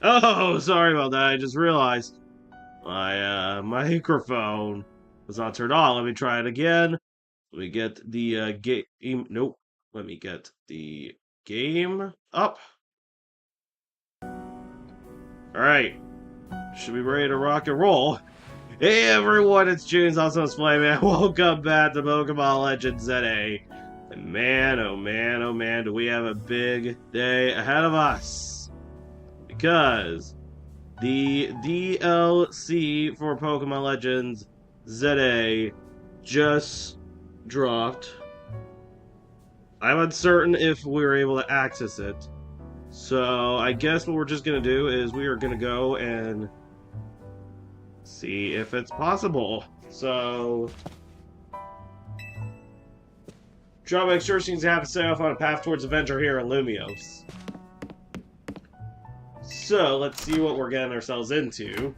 Oh, sorry about that. I just realized my microphone was not turned on. Let me try it again. Let me get the game. Nope. Let me get the game up. All right. Should be ready to rock and roll. Hey everyone, it's James, also Splayman. Welcome back to Pokemon Legends ZA. And man, oh man, oh man, do we have a big day ahead of us. Because the DLC for Pokemon Legends ZA just dropped. I'm uncertain if we were able to access it. So I guess what we're just going to do is we are going to go and see if it's possible. So, Drama sure seems to have to set off on a path towards adventure here in Lumios. So, let's see what we're getting ourselves into.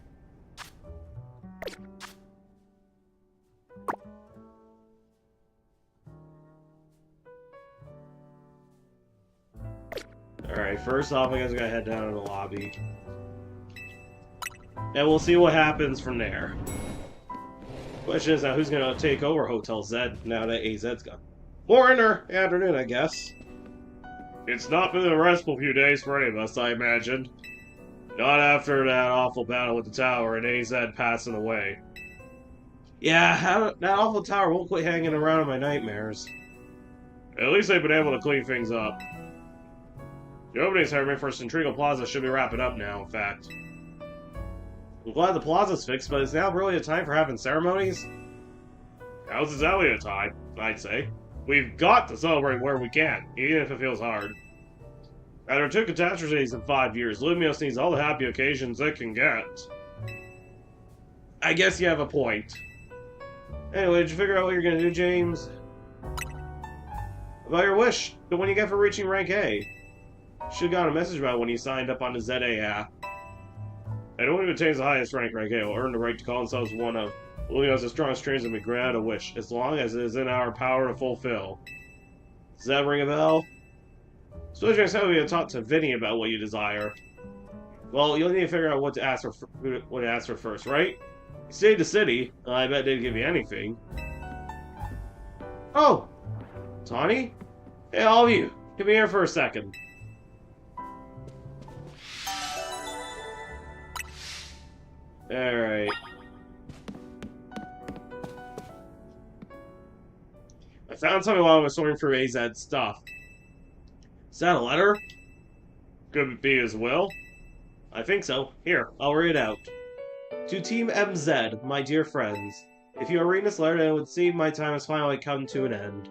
Alright, first off, I guess I gotta head down to the lobby. And we'll see what happens from there. Question is now, who's gonna take over Hotel Z now that AZ's gone? Morning or afternoon, I guess. It's not been a restful few days for any of us, I imagine. Not after that awful battle with the tower and AZ passing away. Yeah, that awful tower won't quit hanging around in my nightmares. At least they've been able to clean things up. The opening ceremony for Centrigo Plaza should be wrapping up now, in fact. I'm glad the plaza's fixed, but is now really a time for having ceremonies? Now's exactly a time, I'd say. We've got to celebrate where we can, even if it feels hard. After 2 catastrophes in 5 years, Lumios needs all the happy occasions it can get. I guess you have a point. Anyway, did you figure out what you're gonna do, James? About your wish, the one you get for reaching rank A. Should've got a message about it when you signed up on the ZA app. Anyone who attains the highest rank A will earn the right to call themselves one of Lumios' strongest trainers and be granted a wish, as long as it is in our power to fulfill. Does that ring a bell? Suppose you're going to be talk to Vinny about what you desire. Well, you'll need to figure out what to ask for first, right? You stayed the city, and I bet they didn't give you anything. Oh! Tawny? Hey, all of you, come here for a second. Alright. I found something while I was sorting through AZ's stuff. Is that a letter? Could it be as well? I think so. Here, I'll read it out. To Team MZ, my dear friends, if you are reading this letter, then it would seem my time has finally come to an end.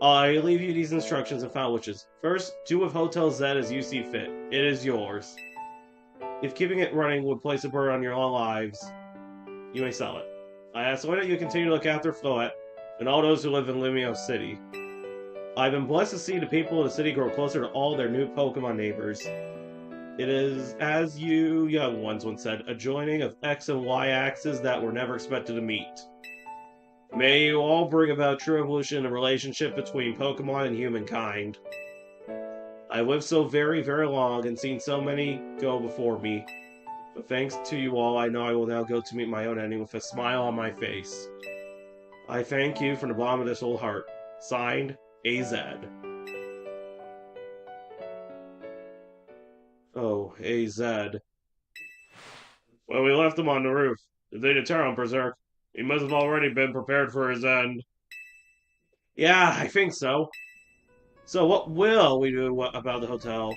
I leave you these instructions and final wishes. First, do with Hotel Z as you see fit. It is yours. If keeping it running would place a burden on your own lives, you may sell it. I ask only that you continue to look after Floette and all those who live in Lumios City. I've been blessed to see the people of the city grow closer to all their new Pokemon neighbors. It is, as you young ones once said, a joining of X and Y axes that were never expected to meet. May you all bring about true evolution in the relationship between Pokemon and humankind. I've lived so very, very long and seen so many go before me. But thanks to you all, I know I will now go to meet my own ending with a smile on my face. I thank you from the bottom of this whole heart. Signed, AZ. Oh, AZ. Well, we left him on the roof. If they deter him, Berserk, he must have already been prepared for his end. Yeah, I think so. So what will we do about the hotel?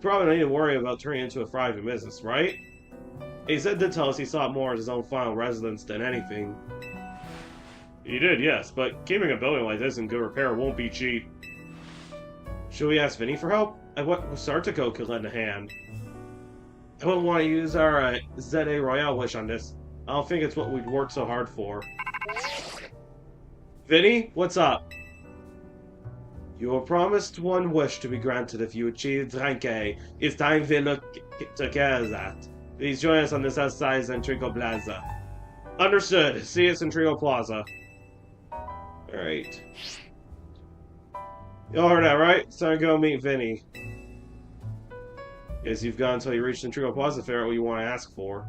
Probably don't need to worry about turning it into a thriving business, right? AZ did tell us he saw it more as his own final residence than anything. He did, yes, but keeping a building like this in good repair won't be cheap. Should we ask Vinny for help? Sartico could lend a hand. I wouldn't want to use our ZA Royale wish on this. I don't think it's what we'd worked so hard for. Vinny, what's up? You were promised one wish to be granted if you achieved rank A. It's time we look together that. Please join us on this outside Centrigo Plaza. Understood. See us in Centrigo Plaza. Alright. You all heard that, right? It's time to go meet Vinny. Guess you've gone until you reach the Trigo Plaza Fair what you want to ask for.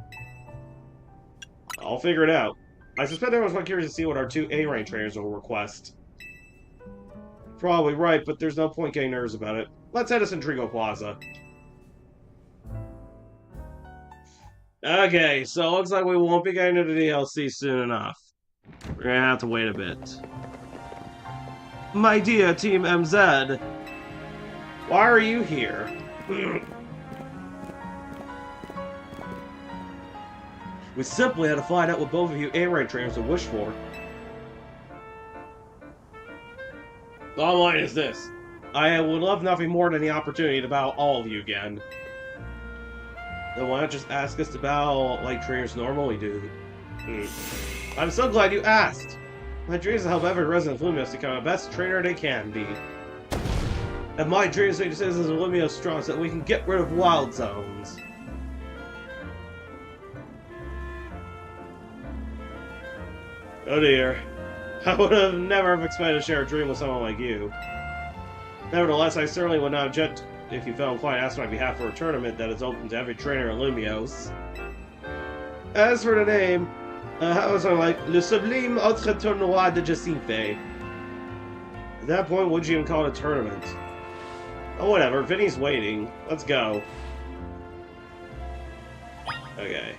I'll figure it out. I suspect everyone's quite curious to see what our two A-rank trainers will request. Probably right, but there's no point getting nervous about it. Let's head to Centrigo Plaza. Okay, so it looks like we won't be getting to the DLC soon enough. We're gonna have to wait a bit. My dear Team MZ, why are you here? We simply had to find out what both of you A-rank trainers would wish for. The bottom line is this. I would love nothing more than the opportunity to battle all of you again. Then why not just ask us to battle like trainers normally do? I'm so glad you asked! My dream is to help every resident of Lumios become the best trainer they can be. And my dream is to make the citizens of Lumios strong so that we can get rid of wild zones. Oh dear. I would have never have expected to share a dream with someone like you. Nevertheless, I certainly would not object if you felt inclined to ask on my behalf for a tournament that is open to every trainer at Lumios. As for the name, how was I like Le Sublime Autre Tournoi de Jacinfe? At that point, would you even call it a tournament? Oh, whatever. Vinny's waiting. Let's go. Okay.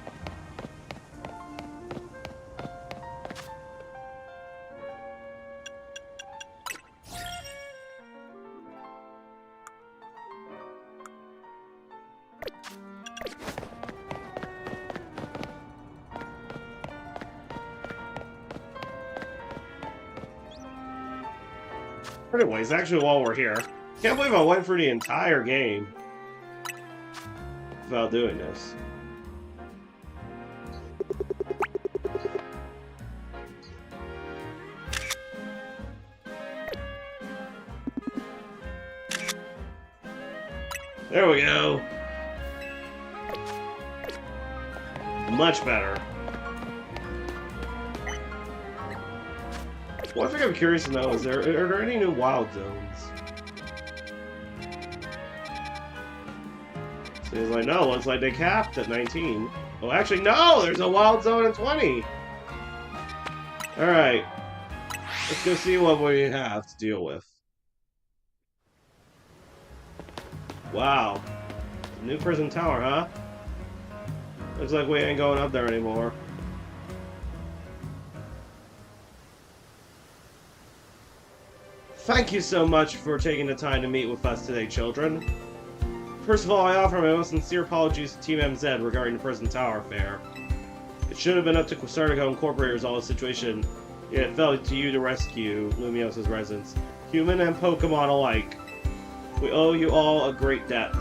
Anyways, actually, while we're here, can't believe I went through the entire game without doing this. There we go. Much better. One thing I'm curious to know is are there any new wild zones? Seems like no, looks like they capped at 19. Oh, actually, no! There's a wild zone at 20! Alright. Let's go see what we have to deal with. Wow. New prison tower, huh? Looks like we ain't going up there anymore. Thank you so much for taking the time to meet with us today, children. First of all, I offer my most sincere apologies to Team MZ regarding the prison tower affair. It should have been up to Quasartico Incorporated to resolve the situation, yet it fell to you to rescue Lumios' residents, human and Pokemon alike. We owe you all a great debt.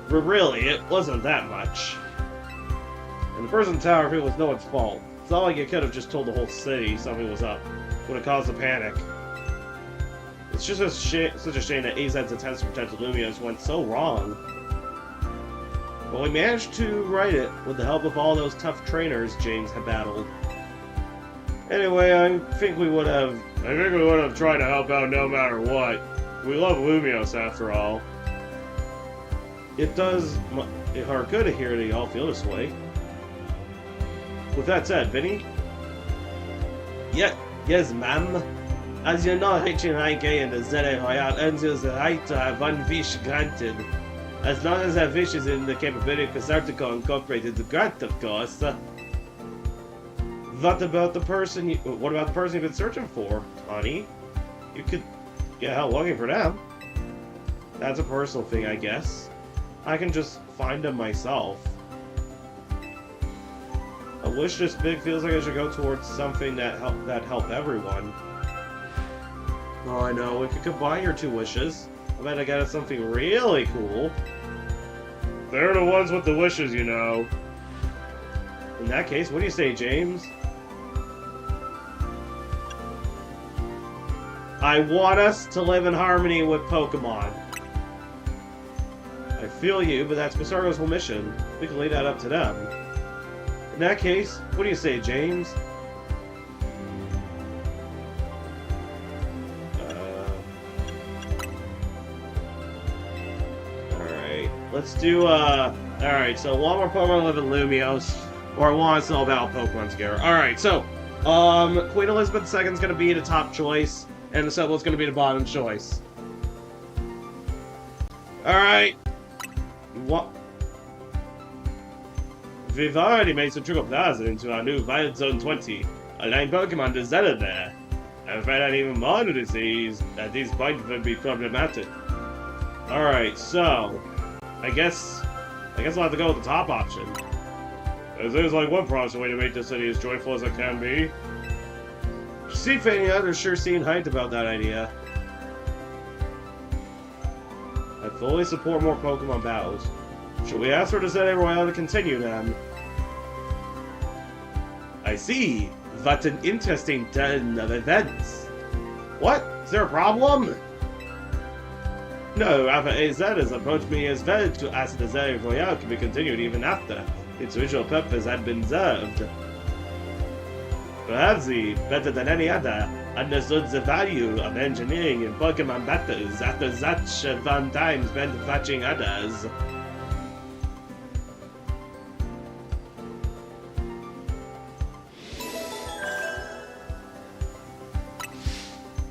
But really, it wasn't that much. And the prison tower, if it was no one's fault. It's not like you could have just told the whole city something was up. Would have caused a panic. It's just such a shame that AZ's attempts to protect the Lumios went so wrong. But we managed to right it with the help of all those tough trainers James had battled. Anyway, I think we would have tried to help out no matter what. We love Lumios after all. It does our good to hear that you all feel this way. With that said, Vinny? Yes, ma'am. As you know, HNIK and the Zeta Royale earns you the right to have one wish granted. As long as that wish is in the capability of Quasartico Incorporated to grant, of course. What about the person you've been searching for, honey? You could get help looking for them. That's a personal thing, I guess. I can just find them myself. A wish this big feels like I should go towards something that help everyone. Oh, I know. We could combine your two wishes. I bet I got us something really cool. They're the ones with the wishes, you know. In that case, what do you say, James? I want us to live in harmony with Pokemon. I feel you, but that's Quasartico's whole mission. We can leave that up to them. In that case, what do you say, James? Let's do, alright, so one more Pokemon live in Lumios, or one still about Pokemon Scare. Alright, so, Queen Elizabeth II's gonna be the top choice, and the Seble's gonna be the bottom choice. Alright. What? We've already made Centrical Plaza into our new Wild Zone 20. A 9 Pokemon to Zelda there. I'm afraid I'd even more to disease at these points would be problematic. Alright, so I guess I'll have to go with the top option. As there's like one promising way to make the city as joyful as it can be. See if any others sure seem hyped about that idea. I fully support more Pokemon battles. Should we ask for the Zeta Royale to continue then? I see. What an interesting turn of events. What? Is there a problem? No, Alpha AZ has approached me as well to ask the Zeta Royale can be continued even after its original purpose had been served. Perhaps he, better than any other, understood the value of engineering in Pokemon battles after such a fun time spent fetching others.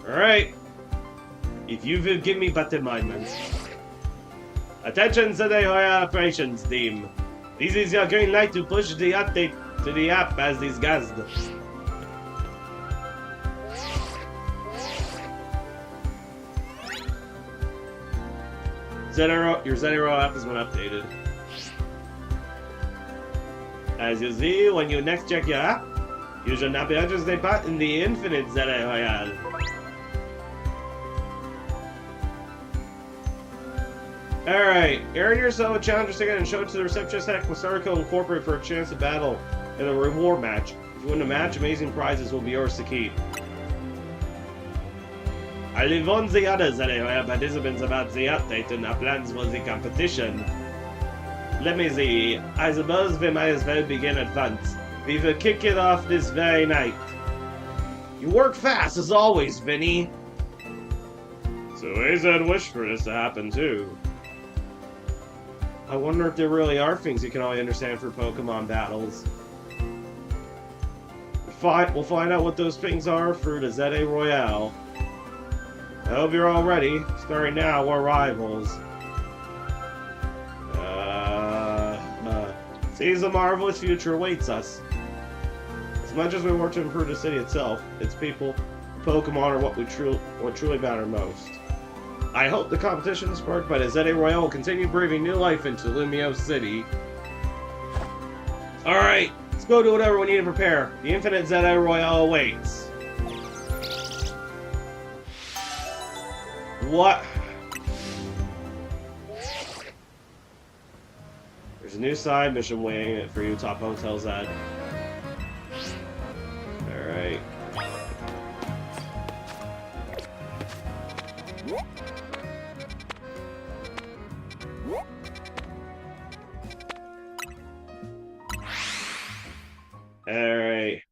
Alright. If you will give me but a moment. Attention to the operations team. This is your green light to push the update to the app as discussed. Your Zero app has been updated. As you see, when you next check your app, you should not be interested in the infinite Zeta Royale. Alright, earn yourself a challenger ticket and show it to the receptionist at Masariko Incorporated for a chance to battle in a reward match. If you win the match, amazing prizes will be yours to keep. I'll inform the others participants about the update and our plans for the competition. Let me see, I suppose we might as well begin at once. We will kick it off this very night. You work fast as always, Vinny. So AZ wished for this to happen too. I wonder if there really are things you can only understand for Pokemon battles. We'll find out what those things are through the Zeta Royale. I hope you're all ready. Starting now, we're rivals. Seems a marvelous future awaits us. As much as we work to improve the city itself, its people, Pokemon are what truly matter most. I hope the competition sparked by the Zeta Royale will continue breathing new life into Lumiose City. Alright, let's go do whatever we need to prepare. The infinite Zeta Royale awaits. What? There's a new side mission waiting for you, Top Hotel Z. Alright. Alright.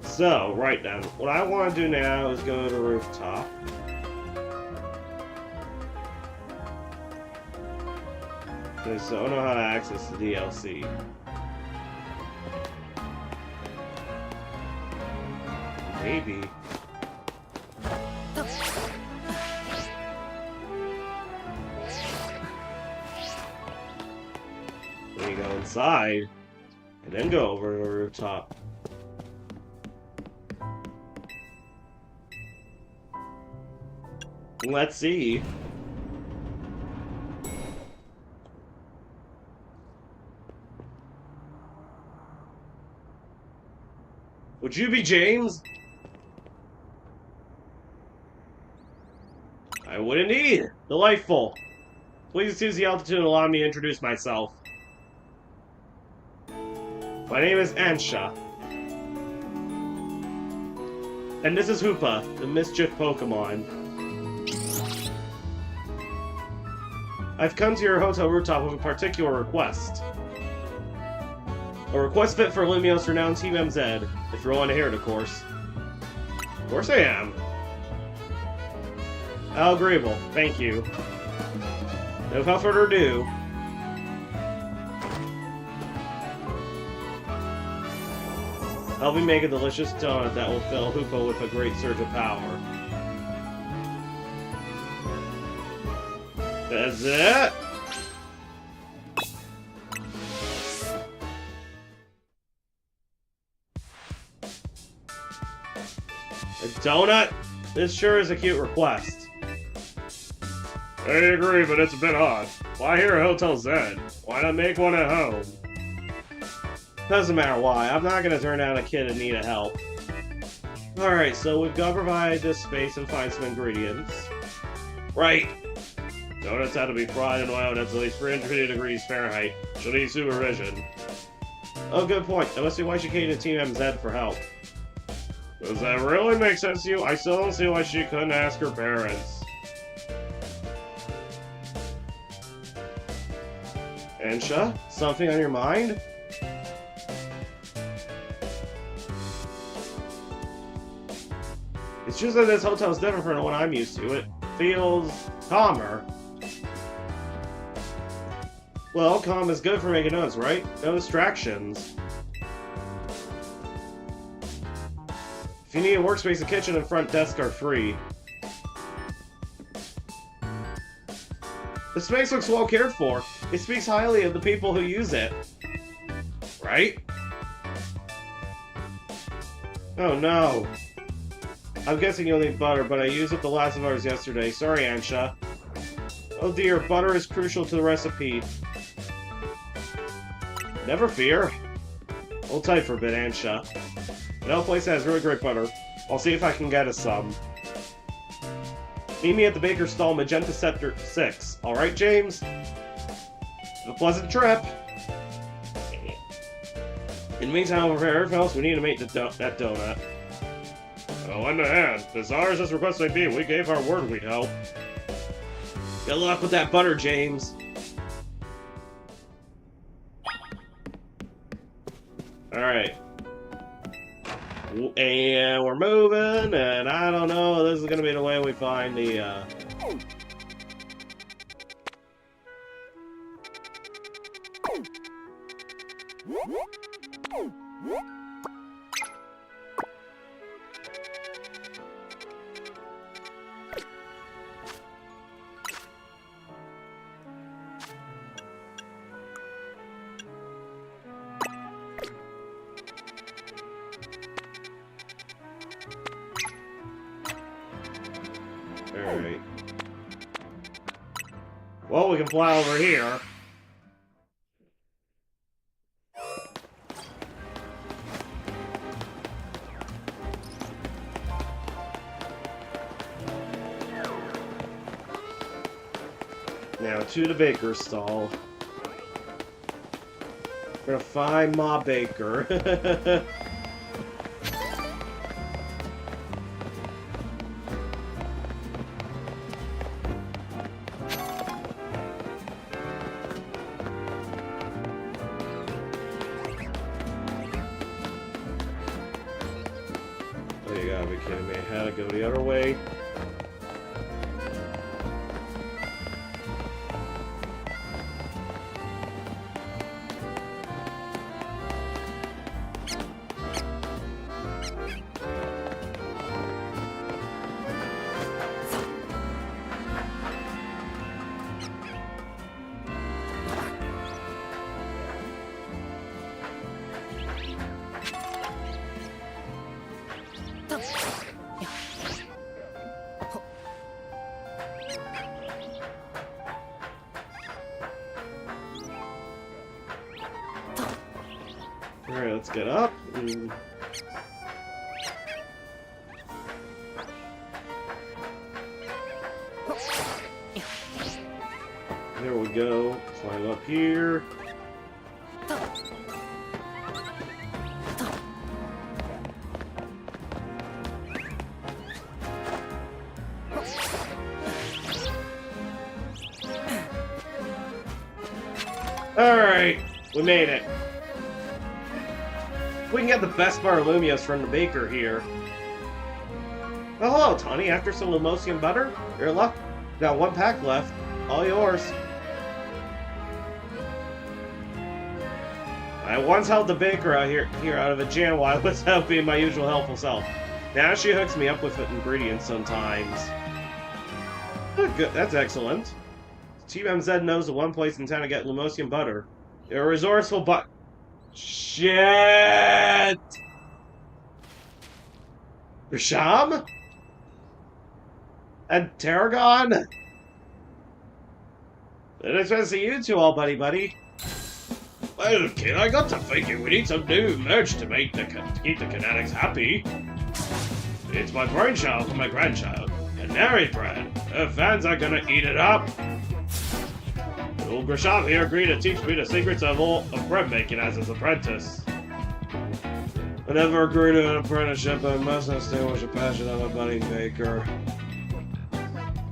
So, right then, what I want to do now is go to the rooftop. Okay, so I don't know how to access the DLC. Maybe. Then you go inside, and then go over to the rooftop. Let's see. Would you be James? I would indeed. Delightful. Please excuse the altitude and allow me to introduce myself. My name is Ansha. And this is Hoopa, the Mischief Pokemon. I've come to your hotel rooftop with a particular request. A request fit for Lumios renowned Team MZ. If you're willing to hear it, of course. Of course I am. How agreeable. Thank you. No without further ado. I'll be making a delicious donut that will fill Hoopa with a great surge of power. That's it? A donut? This sure is a cute request. I agree, but it's a bit odd. Why here at Hotel Zed? Why not make one at home? Doesn't matter why. I'm not gonna turn down a kid in need of help. Alright, so we've got to provide this space and find some ingredients. Right. Donuts have to be fried and oiled at least 350 degrees Fahrenheit. She'll need supervision. Oh, good point. That must be why she came to Team MZ for help. Does that really make sense to you? I still don't see why she couldn't ask her parents. Ansha? Something on your mind? It's just that this hotel is different from the one I'm used to. It feels calmer. Well, calm is good for making notes, right? No distractions. If you need a workspace, the kitchen and front desk are free. The space looks well cared for. It speaks highly of the people who use it. Right? Oh no. I'm guessing you'll need butter, but I used up the last of ours yesterday. Sorry, Ansha. Oh dear, butter is crucial to the recipe. Never fear. Hold tight for a bit, Ansha. No place has really great butter. I'll see if I can get us some. Meet me at the baker's stall, Magenta Sector 6. Alright, James? Have a pleasant trip. In the meantime, over here, everything else, we need to make that donut. Oh, lend a hand. As ours as request may be, we gave our word we'd help. Good luck with that butter, James. Alright. And we're moving, and I don't know, this is gonna be the way we find the, Alright. Well, we can fly over here. Now to the baker's stall. We're gonna find Ma Baker. You gotta be kidding me. I had to go the other way. Alright, let's get up. There we go. Climb up here. Alright, we made it. We can get the best Barlumios from the baker here. Oh, hello, Tawny. After some Lumosium butter? Your luck. Got 1 pack left. All yours. I once helped the baker out here out of a jam while I was out being my usual helpful self. Now she hooks me up with ingredients sometimes. Oh, good. That's excellent. Team MZ knows the one place in town to get Lumosium butter. You're a resourceful but... Shit! Rasham? And Tarragon? Didn't expect to see you two all buddy-buddy. Well, kid, I got to thinking we need some new merch to keep the Canatics happy. It's my brainchild for my grandchild. Canary bread. Her fans are gonna eat it up. Old Grisham here agreed to teach me the secrets of bread making as his apprentice. I never agreed to an apprenticeship, but I must distinguish a passion of a budding baker.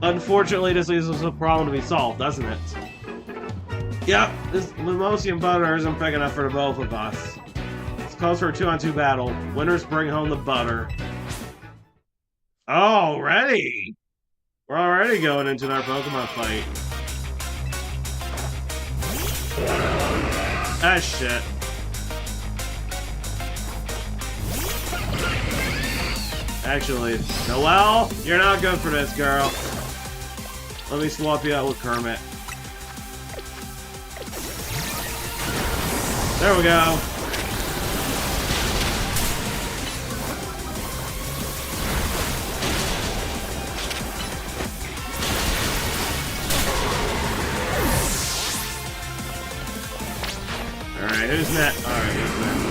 Unfortunately, this is a problem to be solved, doesn't it? Yep, this Lumosium butter isn't big enough for the both of us. This calls for a 2-on-2 battle. Winners bring home the butter. Already? We're already going into our Pokemon fight. Ah, shit. Actually, Noelle, you're not good for this, girl. Let me swap you out with Kermit. There we go. Alright, who's next? Alright, who's next?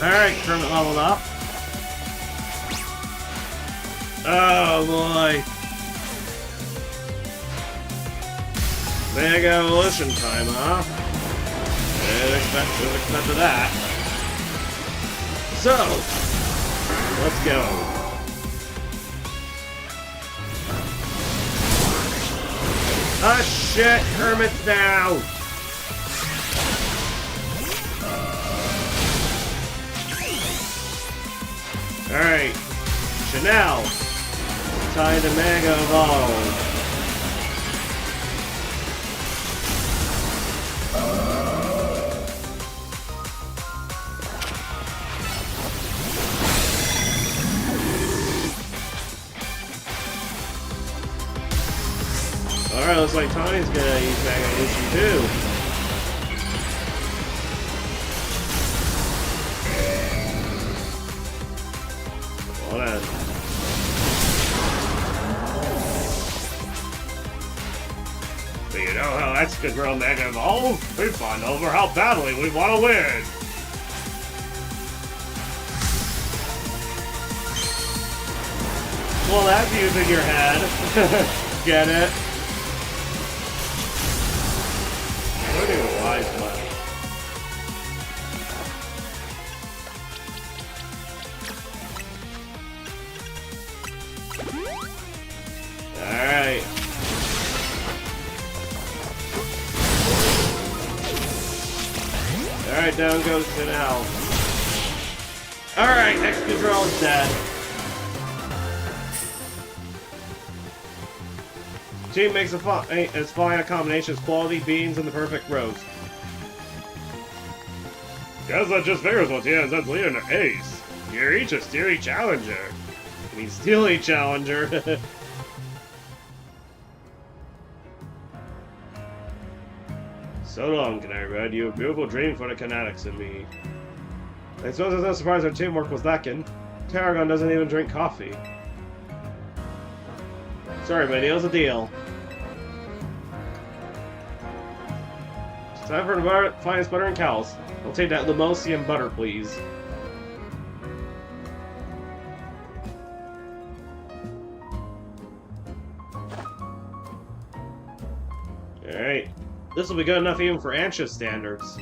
Alright, Kermit leveled up. Oh boy. Mega Evolution time, huh? Didn't expect that. So, let's go. Ah shit, Kermit's down! Alright, Chanel, time to Mega Evolve. Alright, looks like Tawny's gonna use Mega Evolution too. Hold on. But you know how Excadrill Mega Evolve? We find over how badly we want to win. Well, that's using your head. Get it? I don't even wise much. Alright. Alright, down goes Chanel. Alright, Excadrill is dead. Team makes as fine a combination as quality beans and the perfect roast. Guess that just figures what TNZ's leading an ace. You're each a steely challenger. I mean, steely challenger. So long, Canary Red. You have a beautiful dream for the Canatics and me. I suppose it's no surprise our teamwork was lacking. Tarragon doesn't even drink coffee. Sorry, but deal's a deal. It's time for the finest butter and cows. I'll take that Lumosium butter, please. Alright. This will be good enough even for Anxious standards.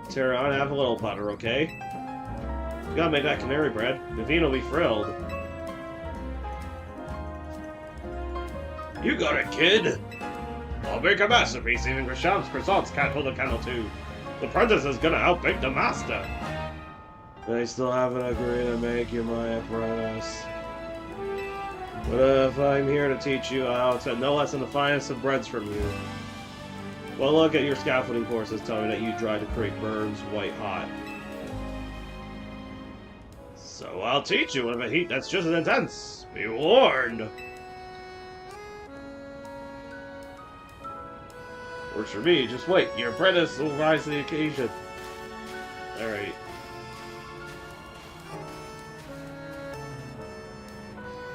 Terra, have a little butter, okay? You gotta make that canary bread. Naveen will be thrilled. You got it, kid! I'll make a masterpiece, even Grisham's croissants can't hold a candle to. The apprentice is gonna outbake the master! They still haven't agreed to make you my apprentice. But if I'm here to teach you how to no less than the finest of breads from you. Well, look at your scaffolding courses telling me that you try to create birds white hot. So I'll teach you with a heat that's just as intense. Be warned! Works for me, just wait. Your apprentice will rise to the occasion. Alright.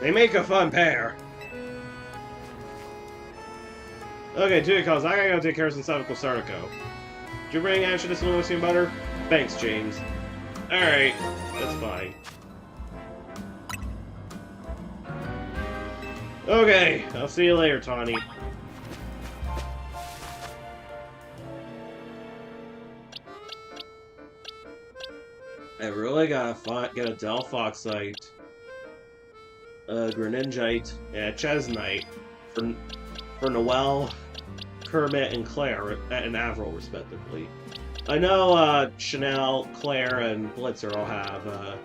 They make a fun pair. Okay, two calls. I gotta go take care of some stuff with Sardico. Did you bring Asher this little machine butter? Thanks, James. Alright, that's fine. Okay, I'll see you later, Tawny. I really gotta get a Delphoxite, a Greningite, and a Chesnite for Noelle, Kermit, and Claire, and Avril, respectively. I know Chanel, Claire, and Blitzer all have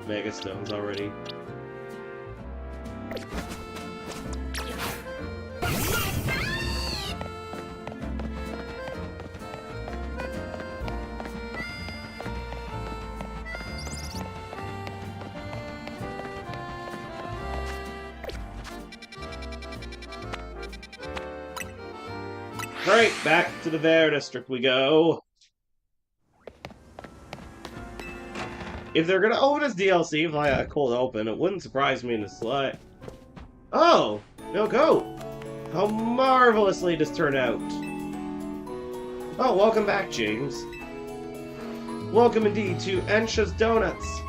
Mega Stones already. Right, back to the Bear District we go. If they're gonna open this DLC via a cold open, it wouldn't surprise me in the slightest. Oh, no coat! How marvelously this turned out! Oh, welcome back, James. Welcome indeed to Ansha's Donuts.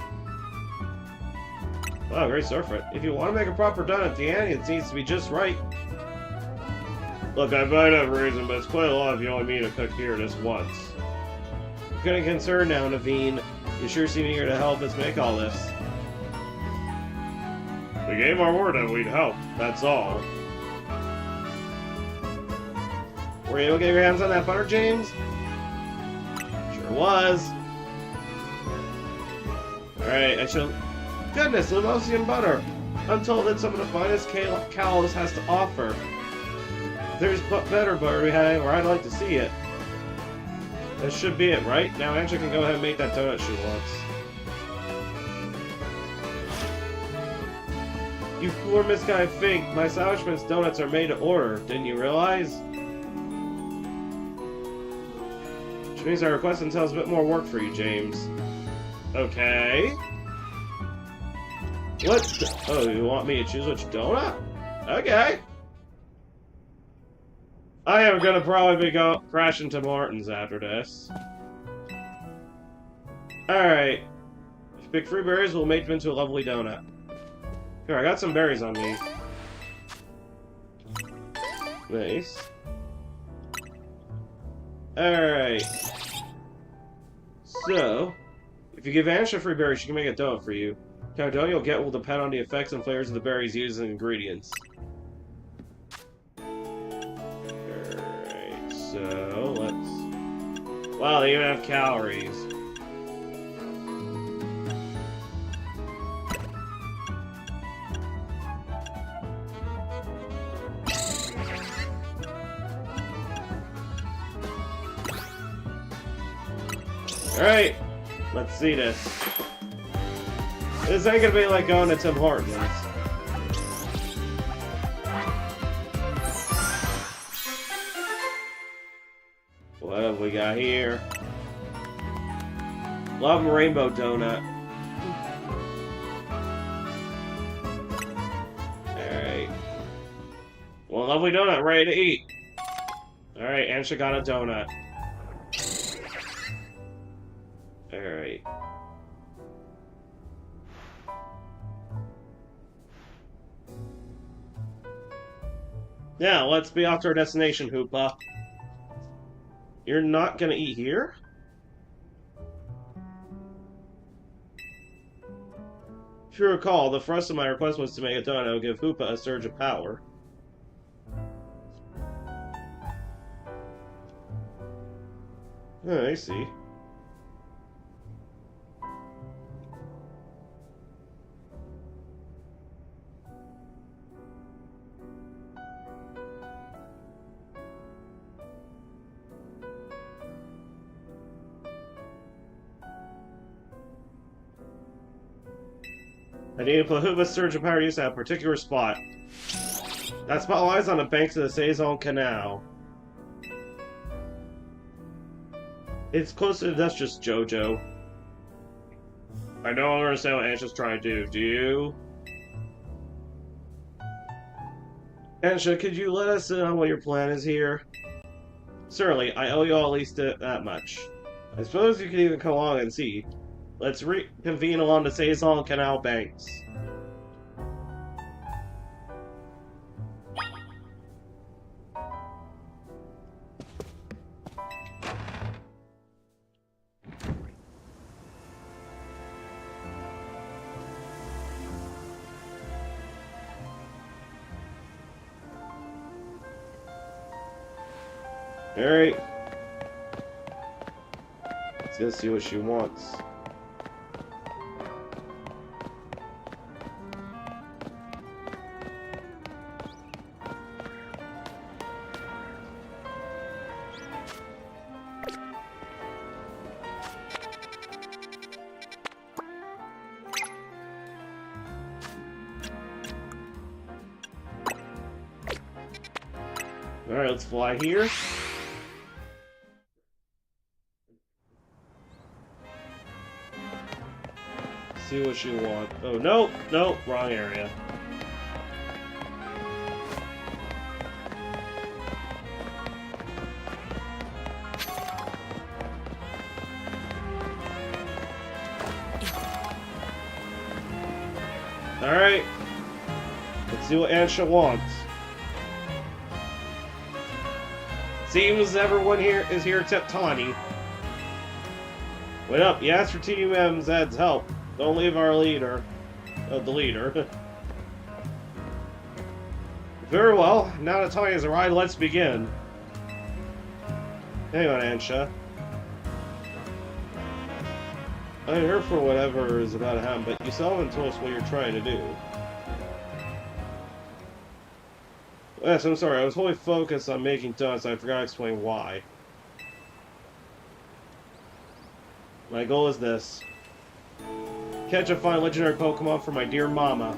Oh, great storefront. If you want to make a proper donut, the onions needs to be just right. Look, I might have a reason, but it's quite a lot if you only mean to cook here this once. I'm kind of concerned now, Naveen. You sure seem eager to help us make all this. We gave our word that we'd help, that's all. Were you able to get your hands on that butter, James? Sure was. Alright, I shall... Goodness, Lemosian butter! I'm told that some of the finest Kalos has to offer. There's better butter behind where I'd like to see it. That should be it, right? Now Ansha can go ahead and make that donut she wants. You poor misguided Fink, my establishment's donuts are made to order, didn't you realize? Which means our request entails a bit more work for you, James. Okay. What? Oh, you want me to choose which donut? Okay. I am gonna probably be crashing to Martin's after this. Alright. If you pick 3 berries, we'll make them into a lovely donut. Here, I got some berries on me. Nice. Alright. So, if you give Ansha 3 berries, she can make a donut for you. The kind of donut you'll get will depend on the effects and flavors of the berries used as ingredients. So, let's... Wow, they even have calories. Alright, let's see this. This ain't gonna be like going to Tim Hortons. What have we got here? Love Rainbow Donut. Alright. Well, lovely donut, ready to eat. Alright, Ansha got a donut. Alright. Now, let's be off to our destination, Hoopa. You're not gonna eat here? If you recall, the thrust of my request was to make a dono give Hoopa a surge of power. Oh, I see. I need to put Hoopa's surge of power use at a particular spot. That spot lies on the banks of the Saison Canal. It's close to the Duchess, Jojo. I don't understand what Ansha's trying to do you? Ansha, could you let us know what your plan is here? Certainly, I owe you all at least that much. I suppose you could even come along and see. Let's reconvene along the Saison Canal banks. Alright. Let's go see what she wants. Alright, let's fly here. See what you want. Oh, no! No! Wrong area. Alright. Let's see what Ansha wants. Seems everyone here is here except Tawny. Wait up, you asked for Team MZ's help. Don't leave our leader. The leader. Very well. Now that Tawny has arrived, let's begin. Hang on, Ansha. I'm here for whatever is about to happen, but you still haven't told us what you're trying to do. Yes, I'm sorry. I was wholly focused on making donuts. I forgot to explain why. My goal is this. Catch a fine legendary Pokemon for my dear mama.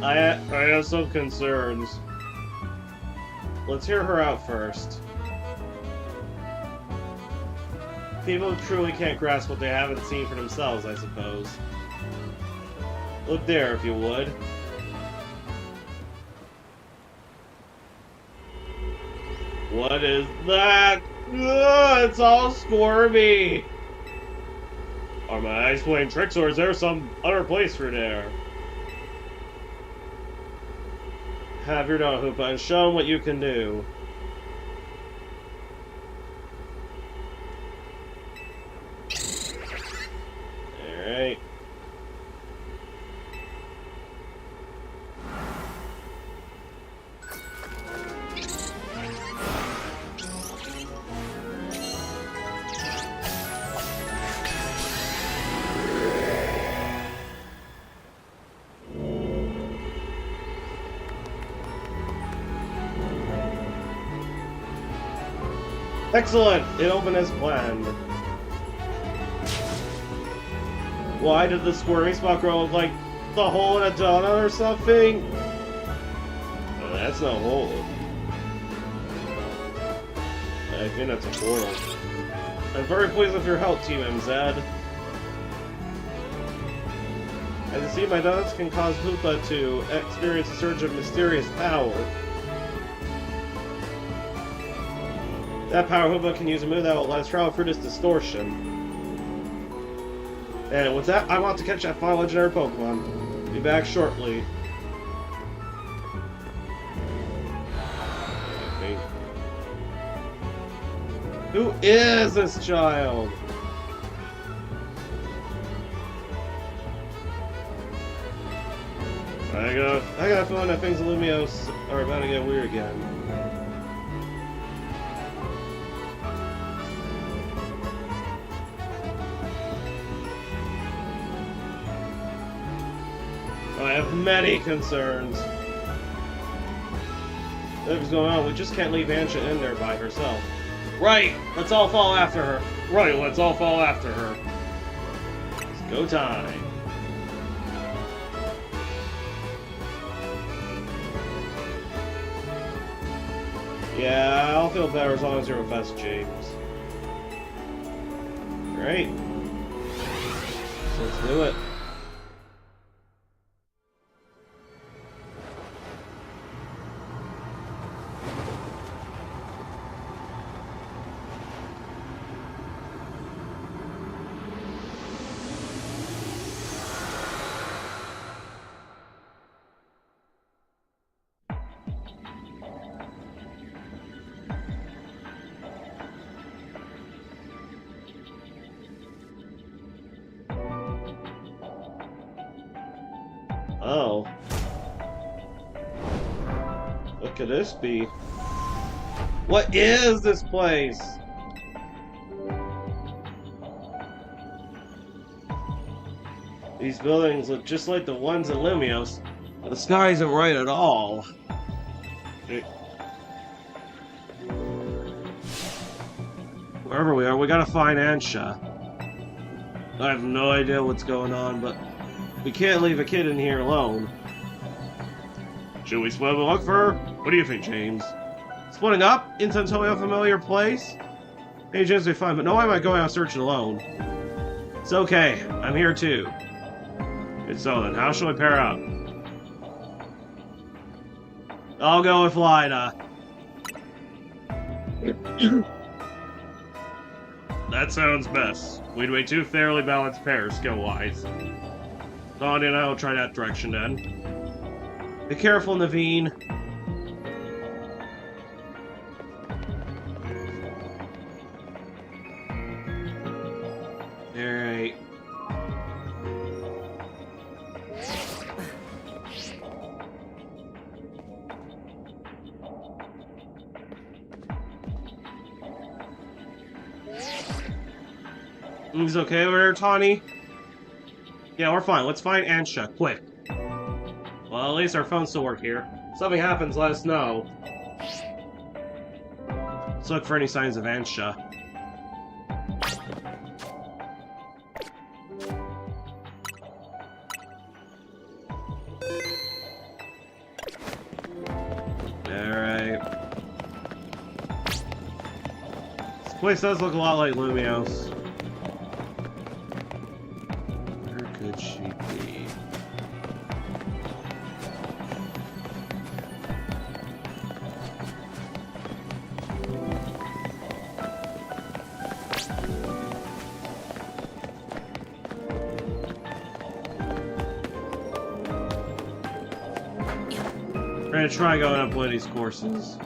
I have some concerns. Let's hear her out first. People truly can't grasp what they haven't seen for themselves, I suppose. Look there, if you would. What is that? Ugh, it's all squirmy! Are my eyes playing tricks, or is there some other place for there? Have your dog, Hoopa, and show them what you can do. Alright. Excellent! It opened as planned. Why did the squirming spot grow like the hole in a donut or something? Oh, that's no hole. I think that's a portal. I'm very pleased with your help, Team MZ. As you see, my donuts can cause Hoopa to experience a surge of mysterious power. That power Hoopa can use a move that will let us travel through this distortion. And with that, I want to catch that final legendary Pokemon. Be back shortly. Okay. Who is this child? I got a feeling that things in Lumios are about to get weird again. I have many concerns. Whatever's going on, we just can't leave Ansha in there by herself. Right! Let's all fall after her. Right, let's all fall after her. It's go time. Yeah, I'll feel better as long as you're with us, James. Alright. So let's do it. Oh. What could this be? What is this place? These buildings look just like the ones in Lumios. The sky isn't right at all. Wherever we are, we gotta find Ansha. I have no idea what's going on, but we can't leave a kid in here alone. Should we split up and look for her? What do you think, James? Splitting up into a totally unfamiliar place? Any chance we find, but no, why am I going out searching alone? It's okay, I'm here too. Good, so then, how shall we pair up? I'll go with Lida. That sounds best. We'd make two fairly balanced pairs, skill-wise. Donnie and I will try that direction then. Be careful, Naveen. Alright. He's okay over there, Tawny? Yeah, we're fine. Let's find Ansha, quick. Well, at least our phones still work here. If something happens, let us know. Let's look for any signs of Ansha. Alright. This place does look a lot like Lumios. Where could she be? We're gonna try going up one of these courses.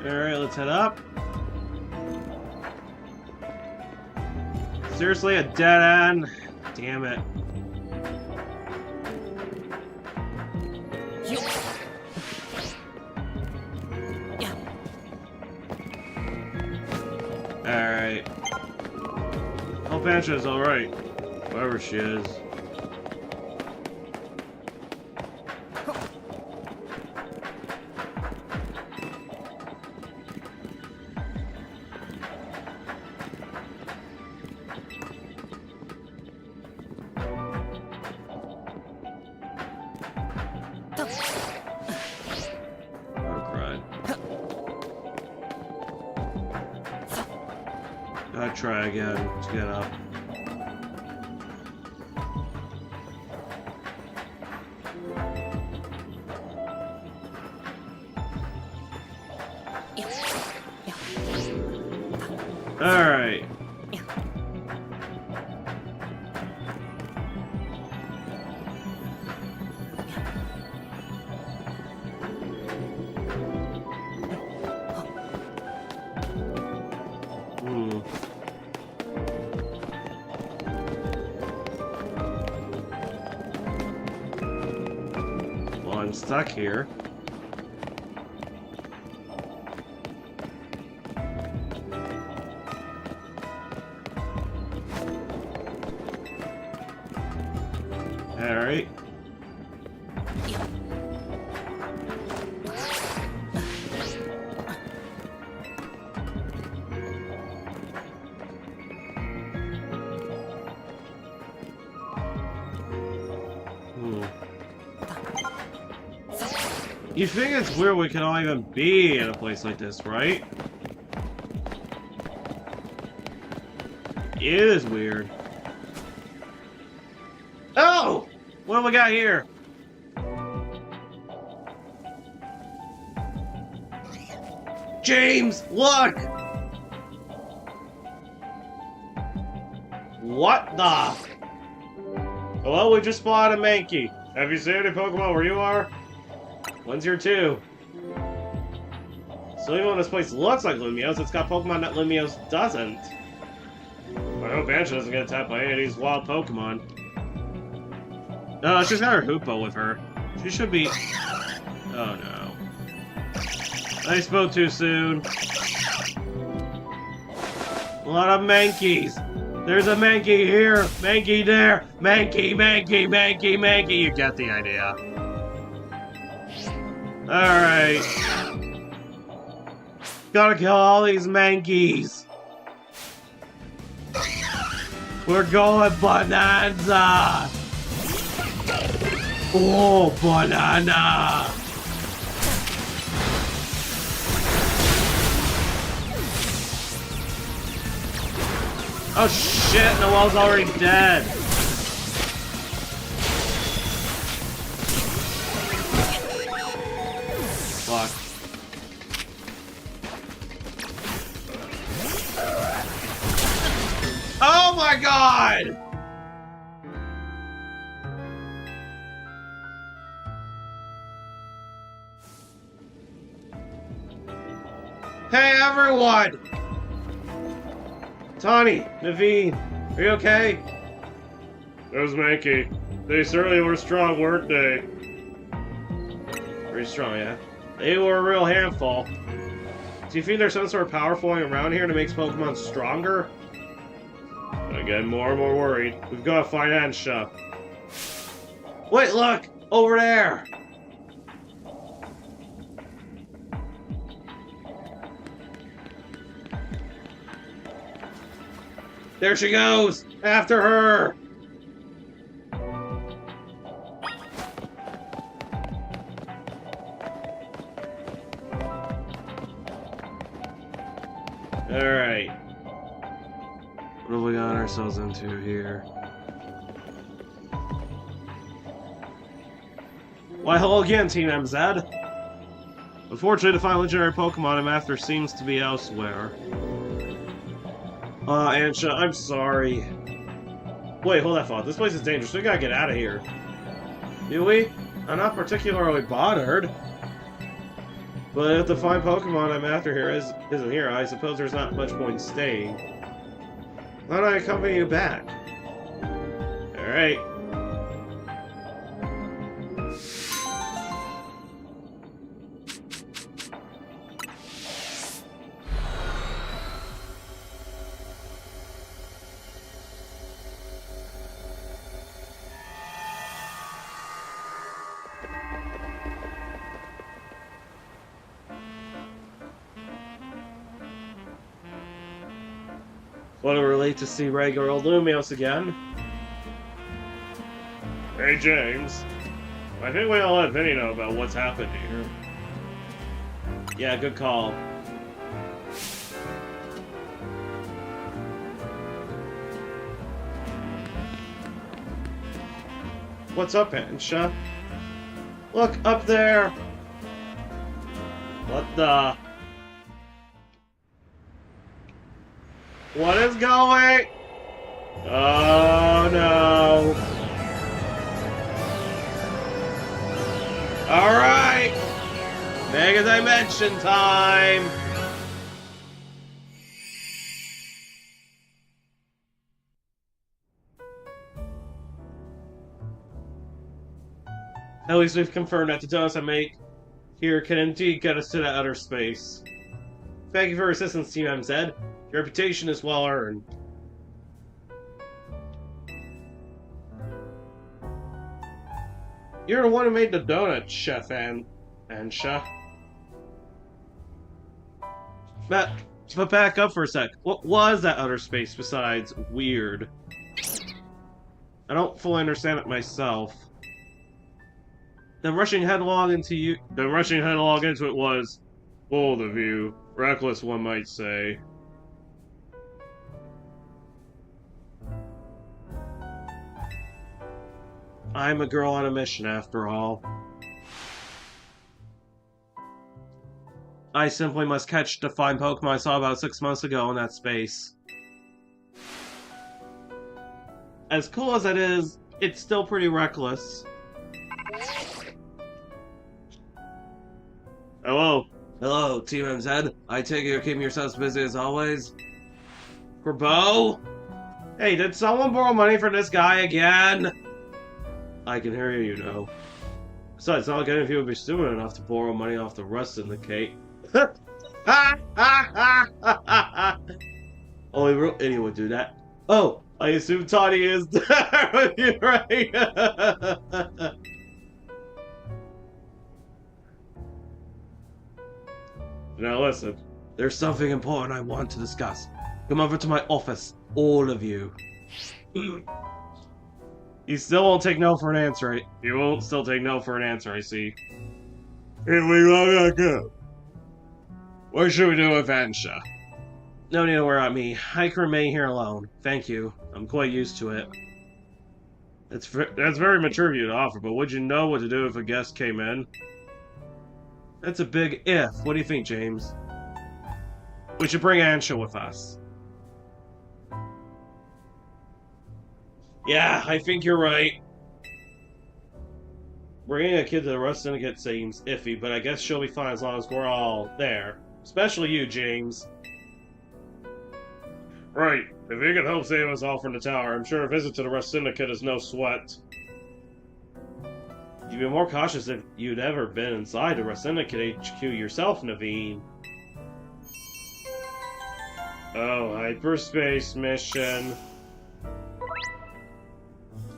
Alright, let's head up. Seriously, a dead end? Damn it. Alright. Hope Ansha's alright. Whoever she is. Gotta try again to get up. Alright. I'm stuck here. Alright. You think it's weird we can all even be in a place like this, right? It is weird. Oh! What do we got here? James, look! What the? Well, we just spotted a Mankey. Have you seen any Pokemon where you are? One's here too. So even though this place looks like Lumiose, it's got Pokemon that Lumiose doesn't. I hope Ansha doesn't get attacked by any of these wild Pokemon. No, she's got her Hoopa with her. She should be... Oh no. I spoke too soon. A lot of Mankeys. There's a Mankey here, Mankey there, Mankey, Mankey, Mankey, Mankey. You get the idea. Alright. Gotta kill all these Mankeys. We're going bonanza! Oh, banana! Oh shit, Noelle's already dead. Fuck. Oh my god! Hey everyone! Tawny, Naveen, are you okay? Those Mankey. They certainly were strong, weren't they? Pretty strong, yeah. They were a real handful. Do you think there's some sort of power flowing around here that makes Pokemon stronger? I'm getting more and more worried. We've got to find Ansha. Wait, look! Over there! There she goes! After her! Alright. What have we got ourselves into here? Why, hello again, Team MZ! Unfortunately, to find legendary Pokemon I'm after seems to be elsewhere. Ansha, I'm sorry. Wait, hold that thought. This place is dangerous. We gotta get out of here. Do we? I'm not particularly bothered. But if the fine Pokemon I'm after here isn't here, I suppose there's not much point in staying. Why don't I accompany you back? Alright. Want to relate to see regular old Lumiose again? Hey, James. I think we all let Vinny know about what's happened here. Yeah, good call. What's up, Ansha? Look, up there! What the... What is going? Oh no. Alright! Mega Dimension time! At least we've confirmed that the donuts I make here can indeed get us to that outer space. Thank you for your assistance, Team MZ. Your reputation is well earned. You're the one who made the donut, Chef Ansha. But back up for a sec. What was that outer space besides weird? I don't fully understand it myself. Then rushing headlong into it was bold of you. Reckless, one might say. I'm a girl on a mission, after all. I simply must catch the fine Pokemon I saw about 6 months ago in that space. As cool as it is, it's still pretty reckless. Hello. Hello, Team MZ. I take it you're keeping yourselves busy as always. Grabo? Hey, did someone borrow money from this guy again? I can hear you, you know. Besides, it's not like any of you would be stupid enough to borrow money off the rust syndicate. Only a real idiot would do that. Oh, I assume Toddy is there with you, right? Now listen, there's something important I want to discuss. Come over to my office, all of you. You still won't take no for an answer. You won't still take no for an answer, I see. Here we go. What should we do with Ansha? No need to worry about me. I can remain here alone. Thank you. I'm quite used to it. That's very mature of you to offer, but would you know what to do if a guest came in? That's a big if. What do you think, James? We should bring Ansha with us. Yeah, I think you're right. Bringing a kid to the Rust Syndicate seems iffy, but I guess she'll be fine as long as we're all there. Especially you, James. Right. If you can help save us all from the tower, I'm sure a visit to the Rust Syndicate is no sweat. You'd be more cautious if you'd ever been inside the Rust Syndicate HQ yourself, Naveen. Oh, hyperspace mission.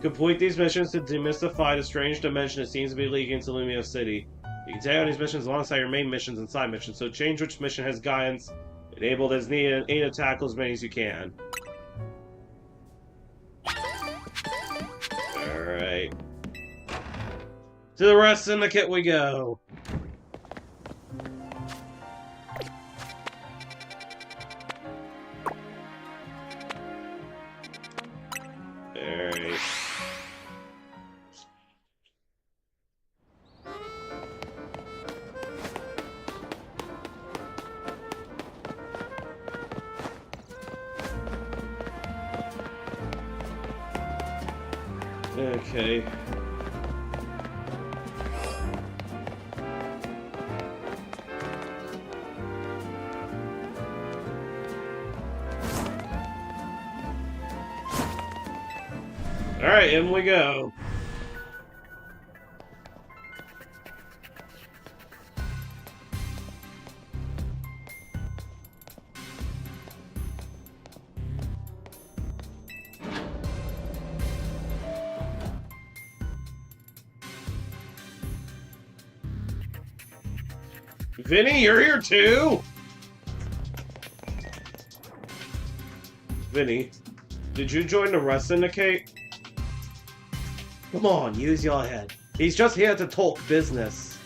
Complete these missions to demystify the strange dimension that seems to be leaking into Lumio City. You can take on these missions alongside your main missions and side missions, so change which mission has guidance enabled as needed and aim to tackle as many as you can. Alright. To the Rust Syndicate we go! Alright. Okay. Alright, in we go. Vinny, you're here too? Vinny, did you join the Rust Syndicate? Come on, use your head. He's just here to talk business.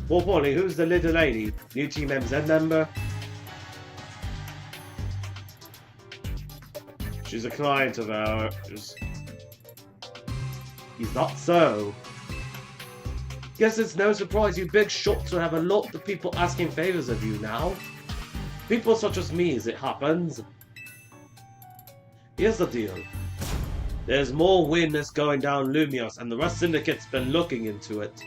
Well, Polly, who's the little lady? New Team MZ member? She's a client of ours. He's not so. Guess it's no surprise you big shots will have a lot of people asking favors of you now. People such as me, as it happens. Here's the deal. There's more weirdness going down Lumios, and the Rust Syndicate's been looking into it.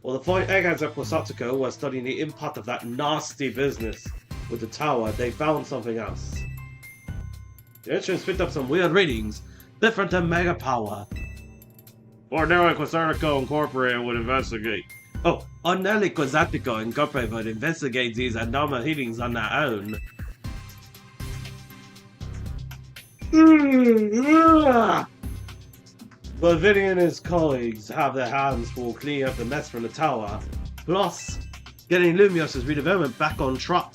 While the fine eggheads at Quasatiko were studying the impact of that nasty business with the tower, they found something else. The instruments picked up some weird readings, different than Mega Power. Ordinarily, Quasartico Incorporated would investigate. Oh, ordinarily, Quasartico Incorporated would investigate these anomalies on their own. But Vinny and his colleagues have their hands full cleaning up the mess from the tower, plus getting Lumios's redevelopment back on track.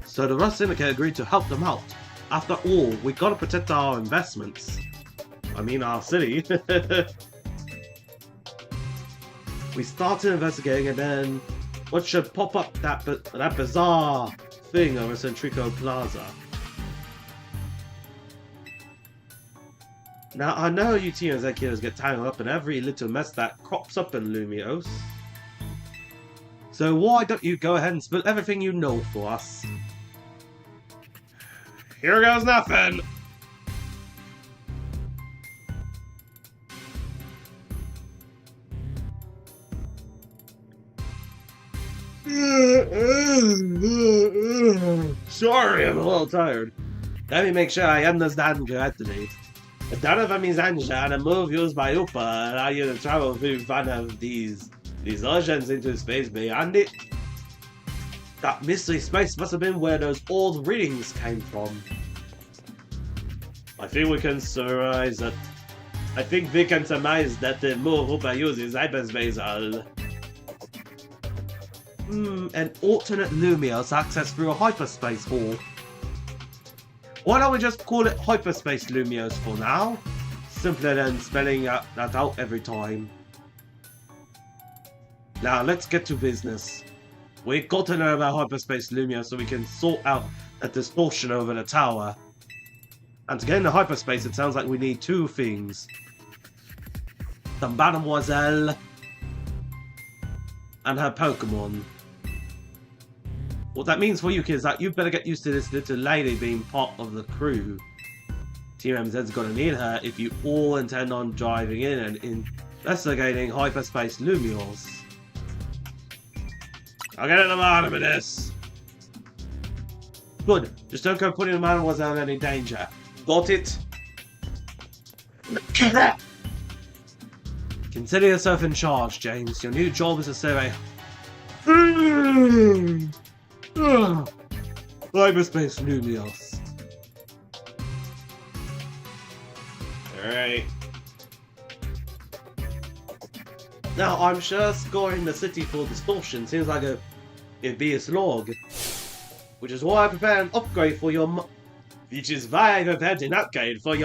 So the Rust Syndicate agreed to help them out. After all, we gotta protect our investments. I mean, our city. We started investigating, and then what should pop up that bizarre thing over Centrico Plaza. Now, I know you team executives get tangled up in every little mess that crops up in Lumios. So why don't you go ahead and spill everything you know for us? Here goes nothing! Sorry, I'm a little tired. Let me make sure I understand correctly. A Donovan Mizanja, a move used by Upa, allow you to travel through one of these oceans into space beyond it. That mystery space must have been where those old readings came from. I think we can surmise that. I think we can surmise that the move Upa uses hyperspace. An alternate Lumios access through a hyperspace hall. Why don't we just call it Hyperspace Lumios for now? Simpler than spelling that out every time. Now let's get to business. We've got to know about Hyperspace Lumios so we can sort out that distortion over the tower. And to get into hyperspace, it sounds like we need two things. The Mademoiselle and her Pokemon. What that means for you kids is that you better get used to this little lady being part of the crew. Team MZ's gonna need her if you all intend on driving in and investigating Hyperspace Lumios. I'll get at the bottom of this. Good, just don't go putting the Mademoiselle in any danger. Got it? Consider yourself in charge, James. Your new job is to survey Hyperspace Lumios. Alright. Now, I'm sure scoring the city for distortion seems like it'd be a slog. Which is why I prepared an upgrade for your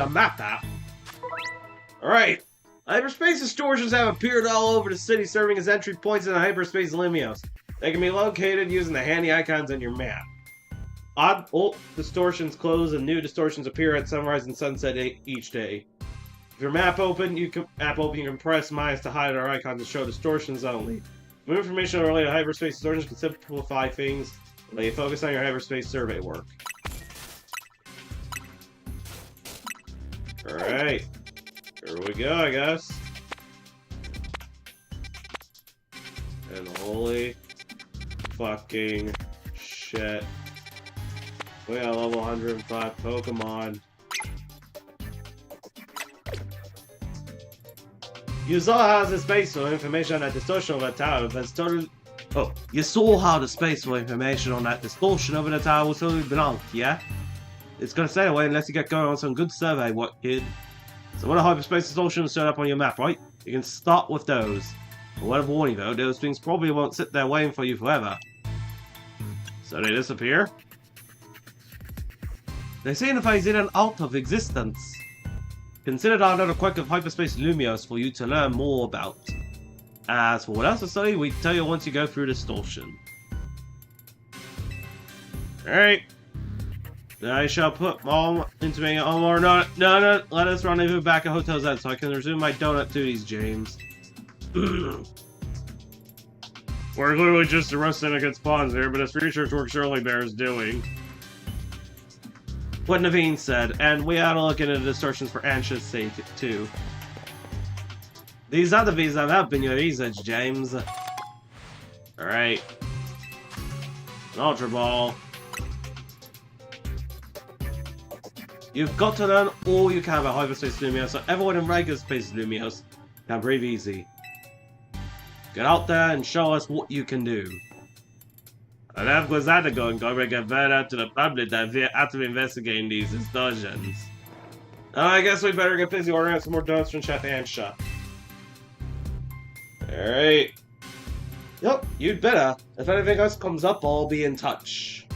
map app. Alright. Hyperspace distortions have appeared all over the city, serving as entry points into Hyperspace Lumios. They can be located using the handy icons on your map. Odd distortions close and new distortions appear at sunrise and sunset each day. If your map open, you can press minus to hide our icons to show distortions only. More information related to hyperspace distortions can simplify things and let you focus on your hyperspace survey work. Alright. Here we go, I guess. And holy fucking shit. We got level 105 Pokemon. You saw how the space for information on that distortion over the tower was totally... Oh, you saw how the space for information on that distortion over the tower was totally blank, yeah? It's gonna stay away unless you get going on some good survey work, kid. So what are hyperspace distortions showing up on your map, right? You can start with those. A word of warning though, those things probably won't sit there waiting for you forever. So they disappear? They seem to phase in and out of existence. Consider that another quirk of Hyperspace Lumios for you to learn more about. As for what else to study, we tell you once you go through distortion. Alright. I shall put Mom into being or no, let us rendezvous back at Hotel Z so I can resume my donut duties, James. We're clearly just a Rust Syndicate spawns here, but it's research work surely bears doing. What Naveen said, and we ought to look into the distortions for Ansha's sake, too. These other V's have helped in your research, James. Alright. Ultra Ball. You've got to learn all you can about hyperspace Lumios so everyone in regular space Lumios can breathe easy. Get out there and show us what you can do. Enough was that going to get word out to the public that we're out of investigating these distortions. I guess we better get busy ordering some more donuts from Chef Ansha. Alright. Yep, you'd better. If anything else comes up, I'll be in touch.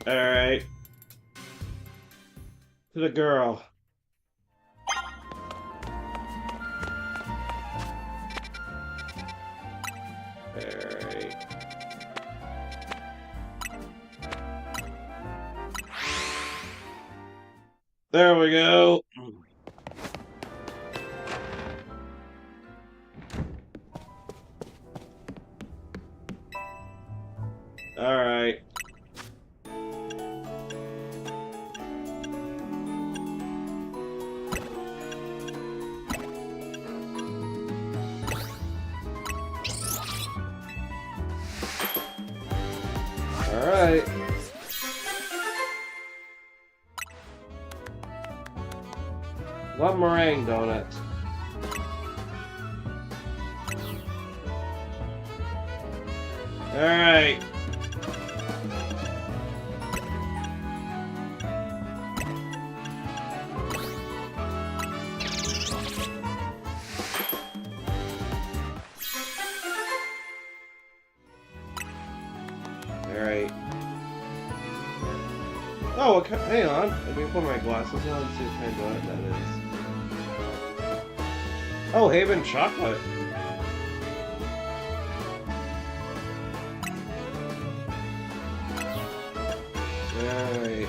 Alright. To the girl. Alright. There we go. Alright. Alright. One meringue donut. Alright. Alright. Oh, okay, hang on. Let me put my glasses on and see what kind of donut that is. Oh, Haven chocolate. Alright.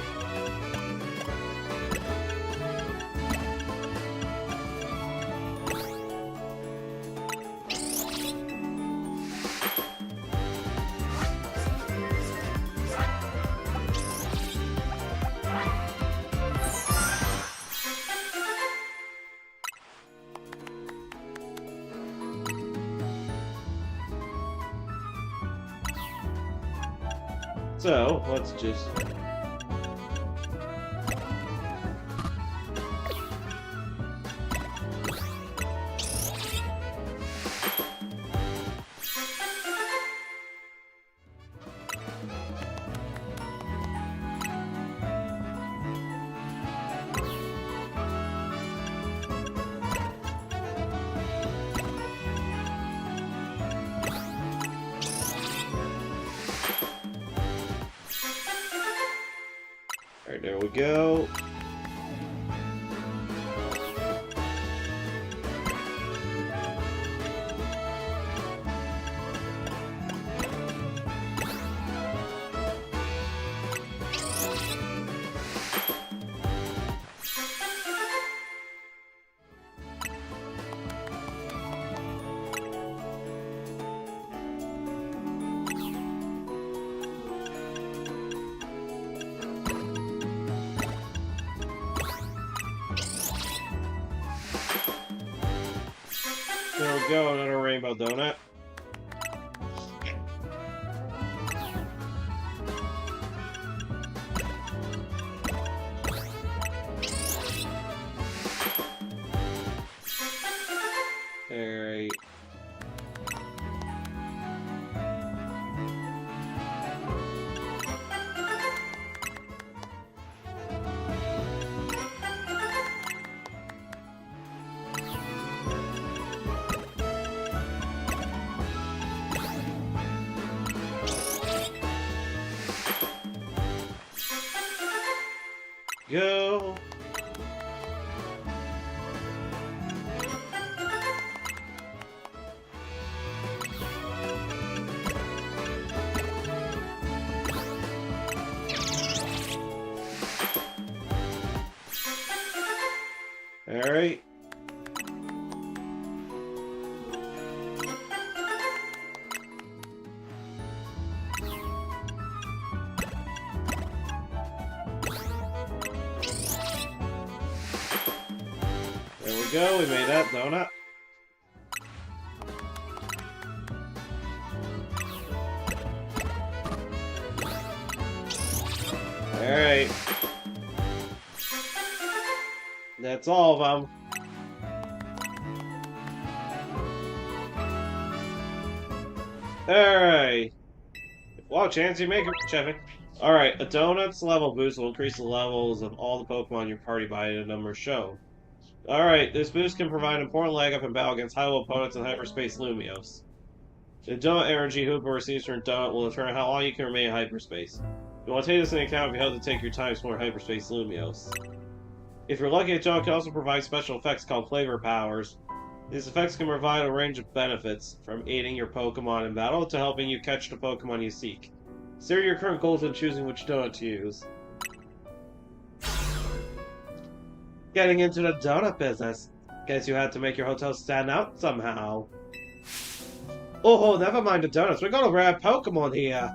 So, let's just... Alright, there we go. There we go, another rainbow donut. Alright. Go. All right. There we go, we made that donut. Alright. Alright. That's all of them. Alright. Wow, chance you make it, Chevy. Alright, a donut's level boost will increase the levels of all the Pokemon in your party by a number shown. Alright, this boost can provide an important leg up in battle against high-level opponents in hyperspace Lumiose. The donut energy Hoopa receives from donut will determine how long you can remain in hyperspace. You want to take this into account if you have to take your time exploring hyperspace Lumiose. If you're lucky, a donut can also provide special effects called flavor powers. These effects can provide a range of benefits, from aiding your Pokemon in battle to helping you catch the Pokemon you seek. Consider your current goals when choosing which donut to use. Getting into the donut business. Guess you had to make your hotel stand out somehow. Oh, never mind the donuts. We got a rare Pokemon here.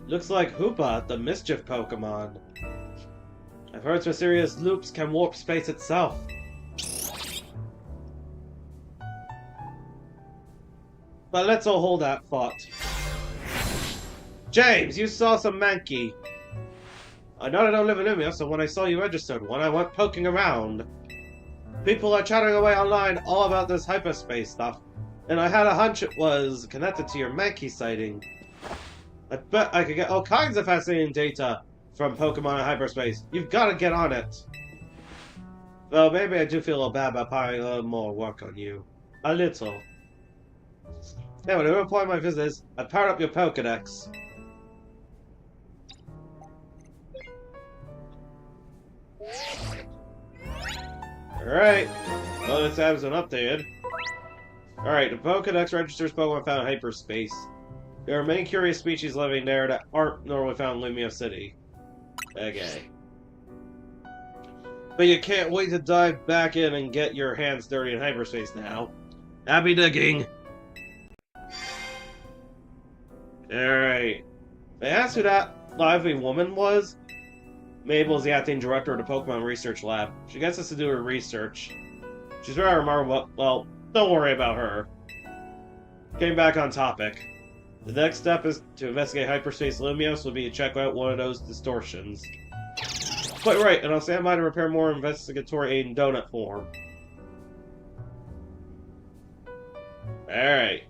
Looks like Hoopa, the mischief Pokemon. I've heard mysterious loops can warp space itself. But let's all hold that thought. James, you saw some Mankey. I know I don't live in Lumia, so when I saw you registered one, I went poking around. People are chattering away online all about this hyperspace stuff, and I had a hunch it was connected to your Mankey sighting. I bet I could get all kinds of fascinating data from Pokemon in hyperspace. You've got to get on it. Well, maybe I do feel a little bad about piling a little more work on you. A little. Yeah, whatever point my visit is, I powered up your Pokedex. Alright. Well, this tab's been updated. Alright, the Pokedex registers Pokemon found in hyperspace. There are many curious species living there that aren't normally found in Lumia City. Okay. But you can't wait to dive back in and get your hands dirty in hyperspace now. Happy digging! Alright. I asked who that lively woman was. Mabel's the acting director of the Pokemon Research Lab. She gets us to do her research. She's very remarkable. Well, don't worry about her. Getting back on topic. The next step is to investigate hyperspace Lumiose will be to check out one of those distortions. Quite right, and I'll stand by to repair more investigatory aid in donut form. Alright.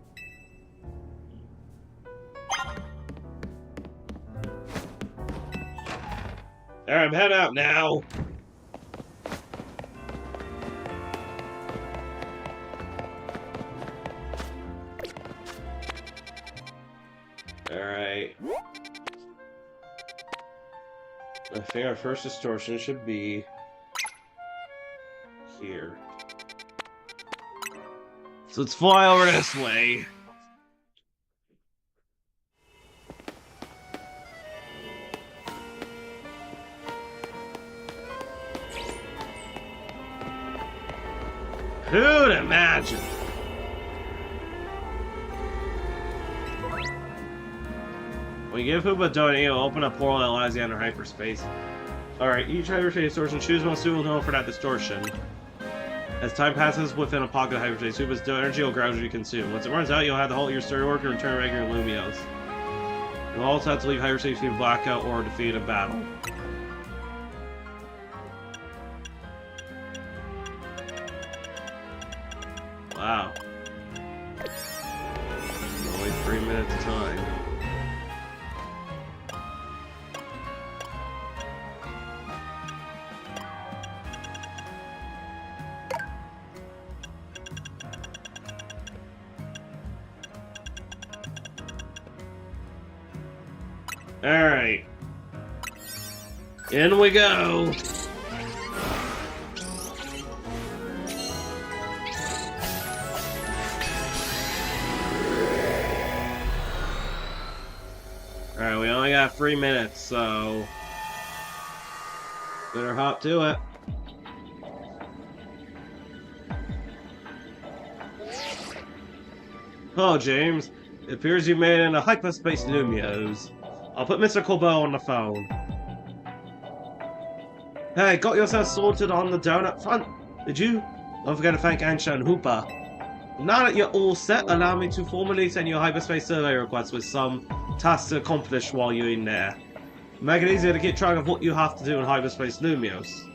Alright, I'm heading out now. Alright. I think our first distortion should be here. So let's fly over this way. Who'd imagine? When you give Hoopa a donut, it'll open a portal that allows you to enter hyperspace. Alright, each hyperspace distortion, choose one suitable for that distortion. As time passes within a pocket of hyperspace, Hoopa's energy will gradually consume. Once it runs out, you'll have to halt your story work and return to regular Lumiose. You'll also have to leave hyperspace between blackout or defeat a battle. Wow. Only 3 minutes time. Alright. In we go! Alright, we only got 3 minutes, so... better hop to it. Oh, James. It appears you made it in a hyperspace Lumiose. I'll put Mr. Colbert on the phone. Hey, got yourself sorted on the donut front, did you? Don't forget to thank Ansha and Hoopa. Now that you're all set, allow me to formally send you a hyperspace survey request with some tasks to accomplish while you're in there. Make it easier to keep track of what you have to do in hyperspace Lumios.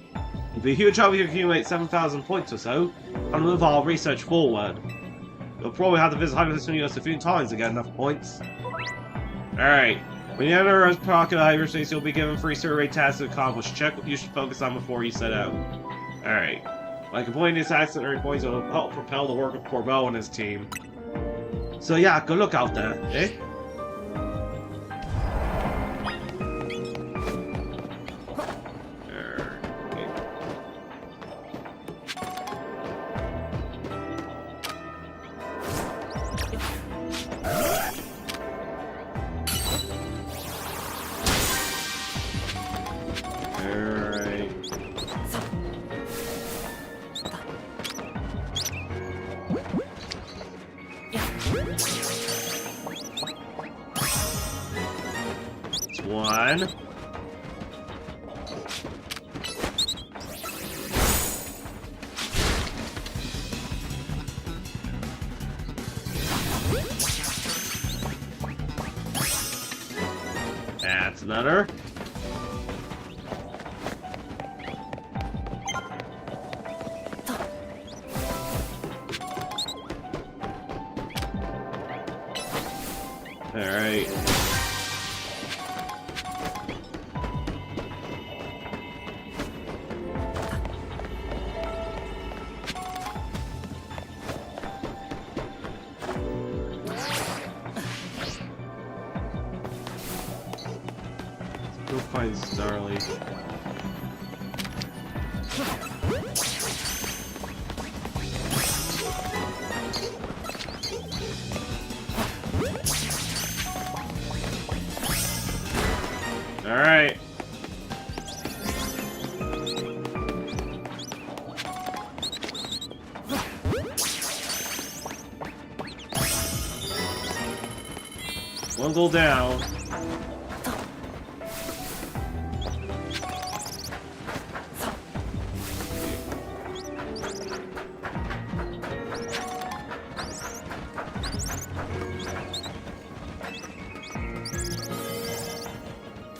It'd be a huge help if you accumulate 7,000 points or so, and move our research forward. You'll probably have to visit hyperspace Lumios a few times to get enough points. Alright. When you enter a pocket hyperspace, you'll be given free survey tasks to accomplish. Check what you should focus on before you set out. Alright. By completing these accident points, will help propel the work of Corbeau and his team. So yeah, good luck out there, eh? One. That's another. All right. Go find Starly. All right. One goal down.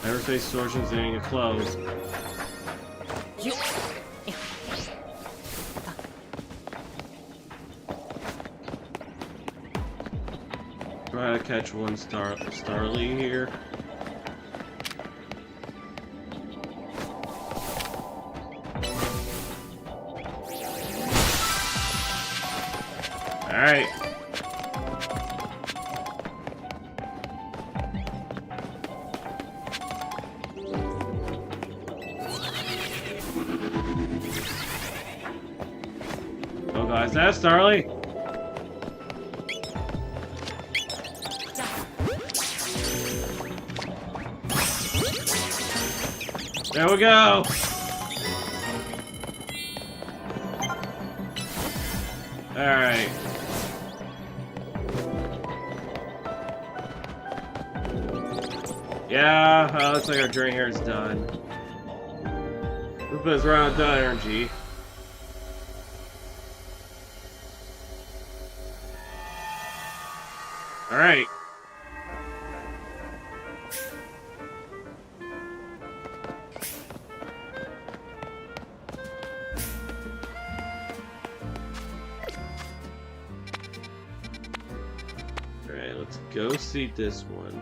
Aerospace distortion's getting it close. Try to catch one Starly here. All right. Oh, guys, that's Starly. There we go. All right. Yeah, looks like our drain here is done. Rupa's running out of energy. All right. All right, let's go see this one.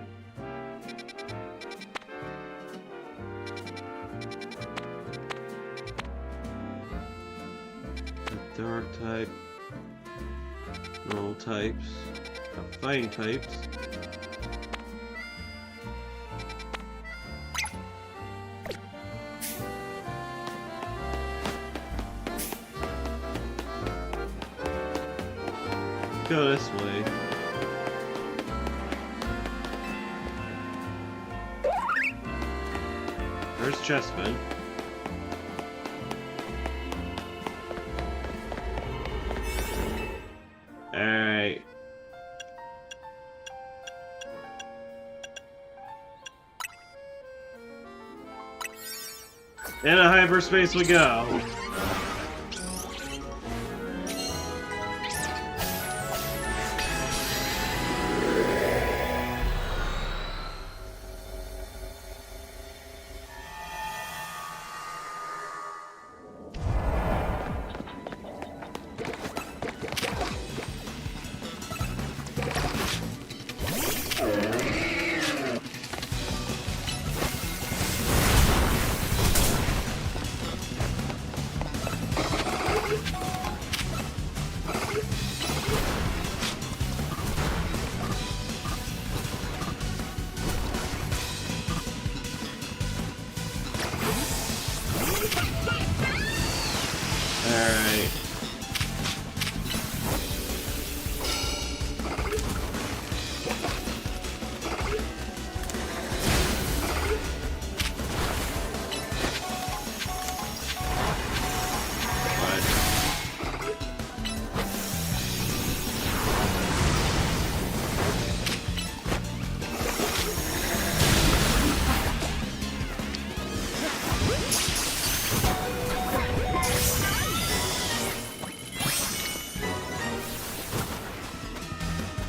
Dark type, normal types, fighting types. Go this way. There's Chessman. Alright. In a hyperspace we go. Alright.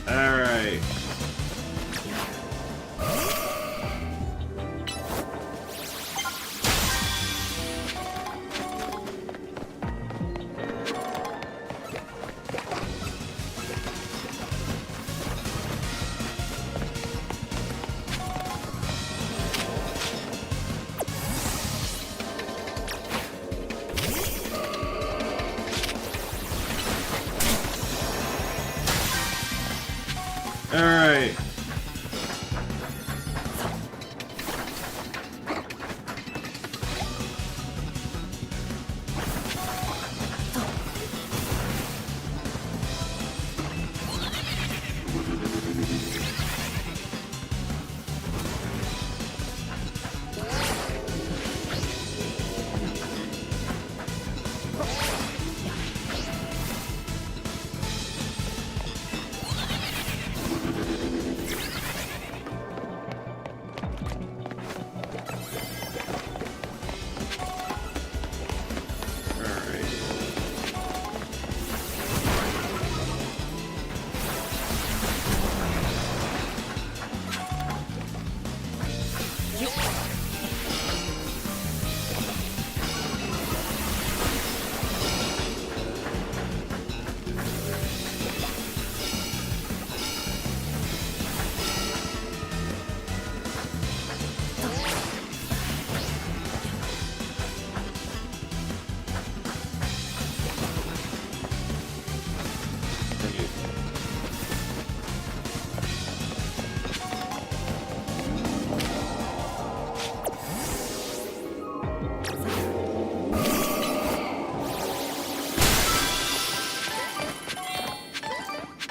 Alright. Alright.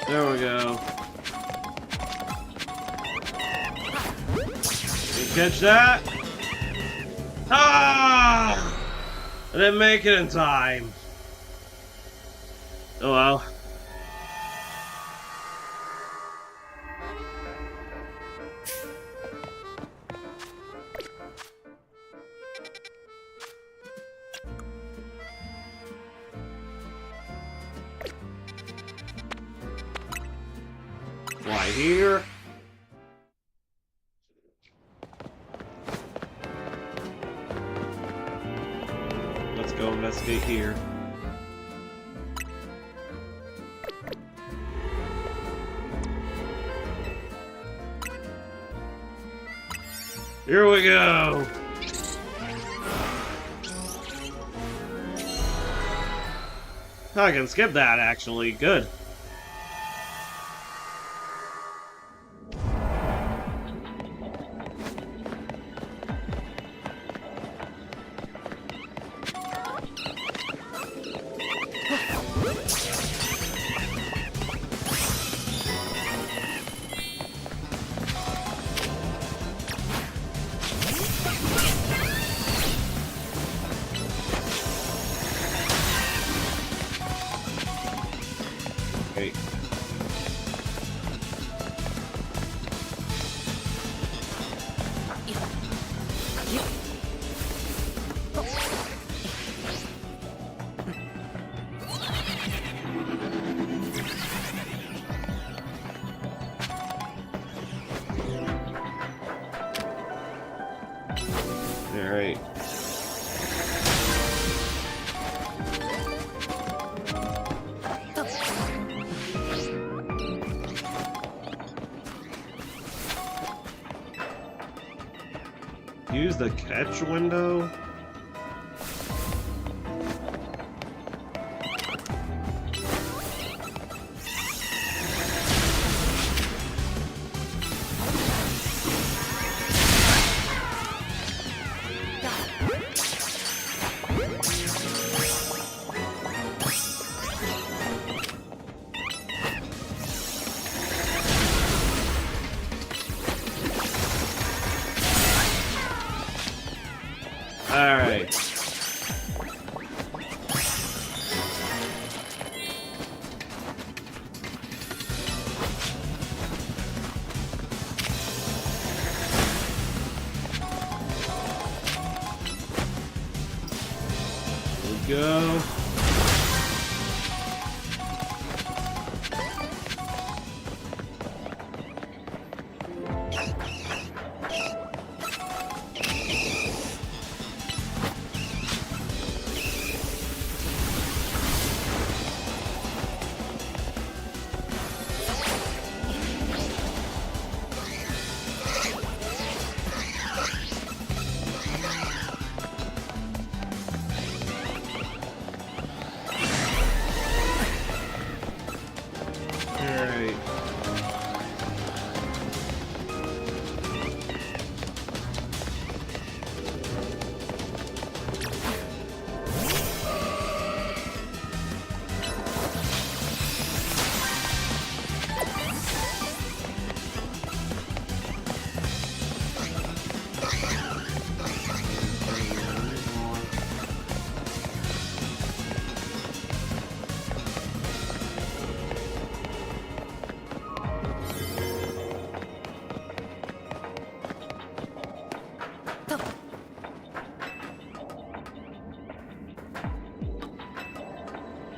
There we go. You catch that? Ah! I didn't make it in time. Oh well. Why here? Let's go investigate here. Here we go. I can skip that actually. Good. Okay. All right. Use the catch window? Alright. Here we go. Alright.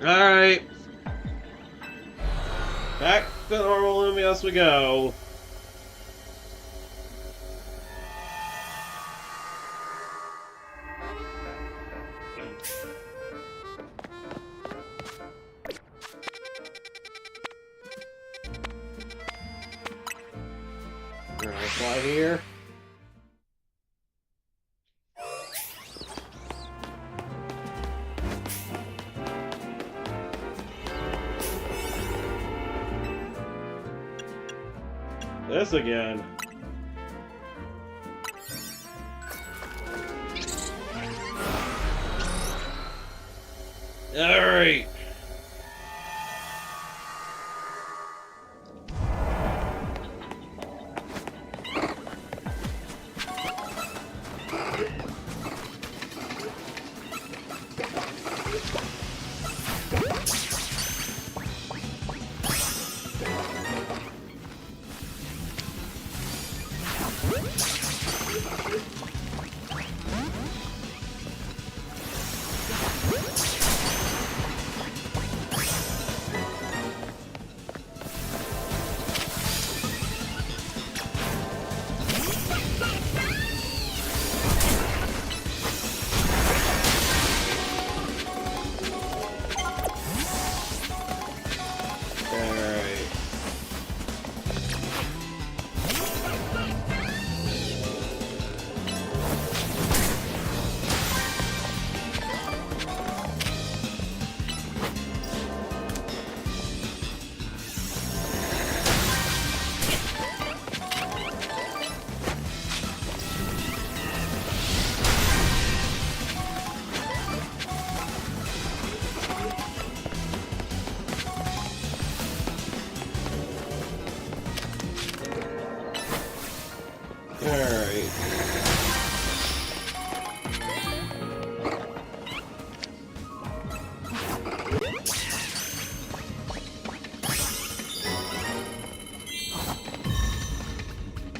Alright. Back to normal Lumios we go. Alright, fly here. This again. Alright.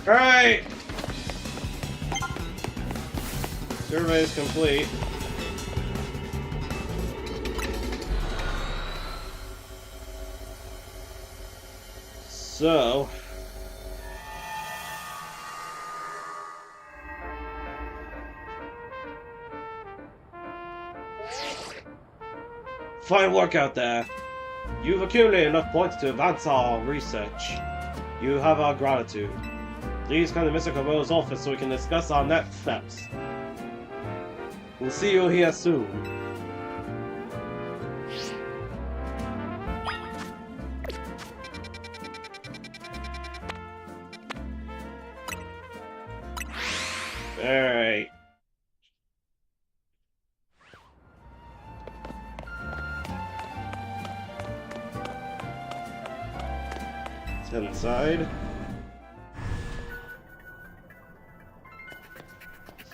Alright! Survey is complete. So... fine work out there. You've accumulated enough points to advance our research. You have our gratitude. Please come to Mr. Kabo's office so we can discuss our next steps. We'll see you here soon. Alright. Let's head inside.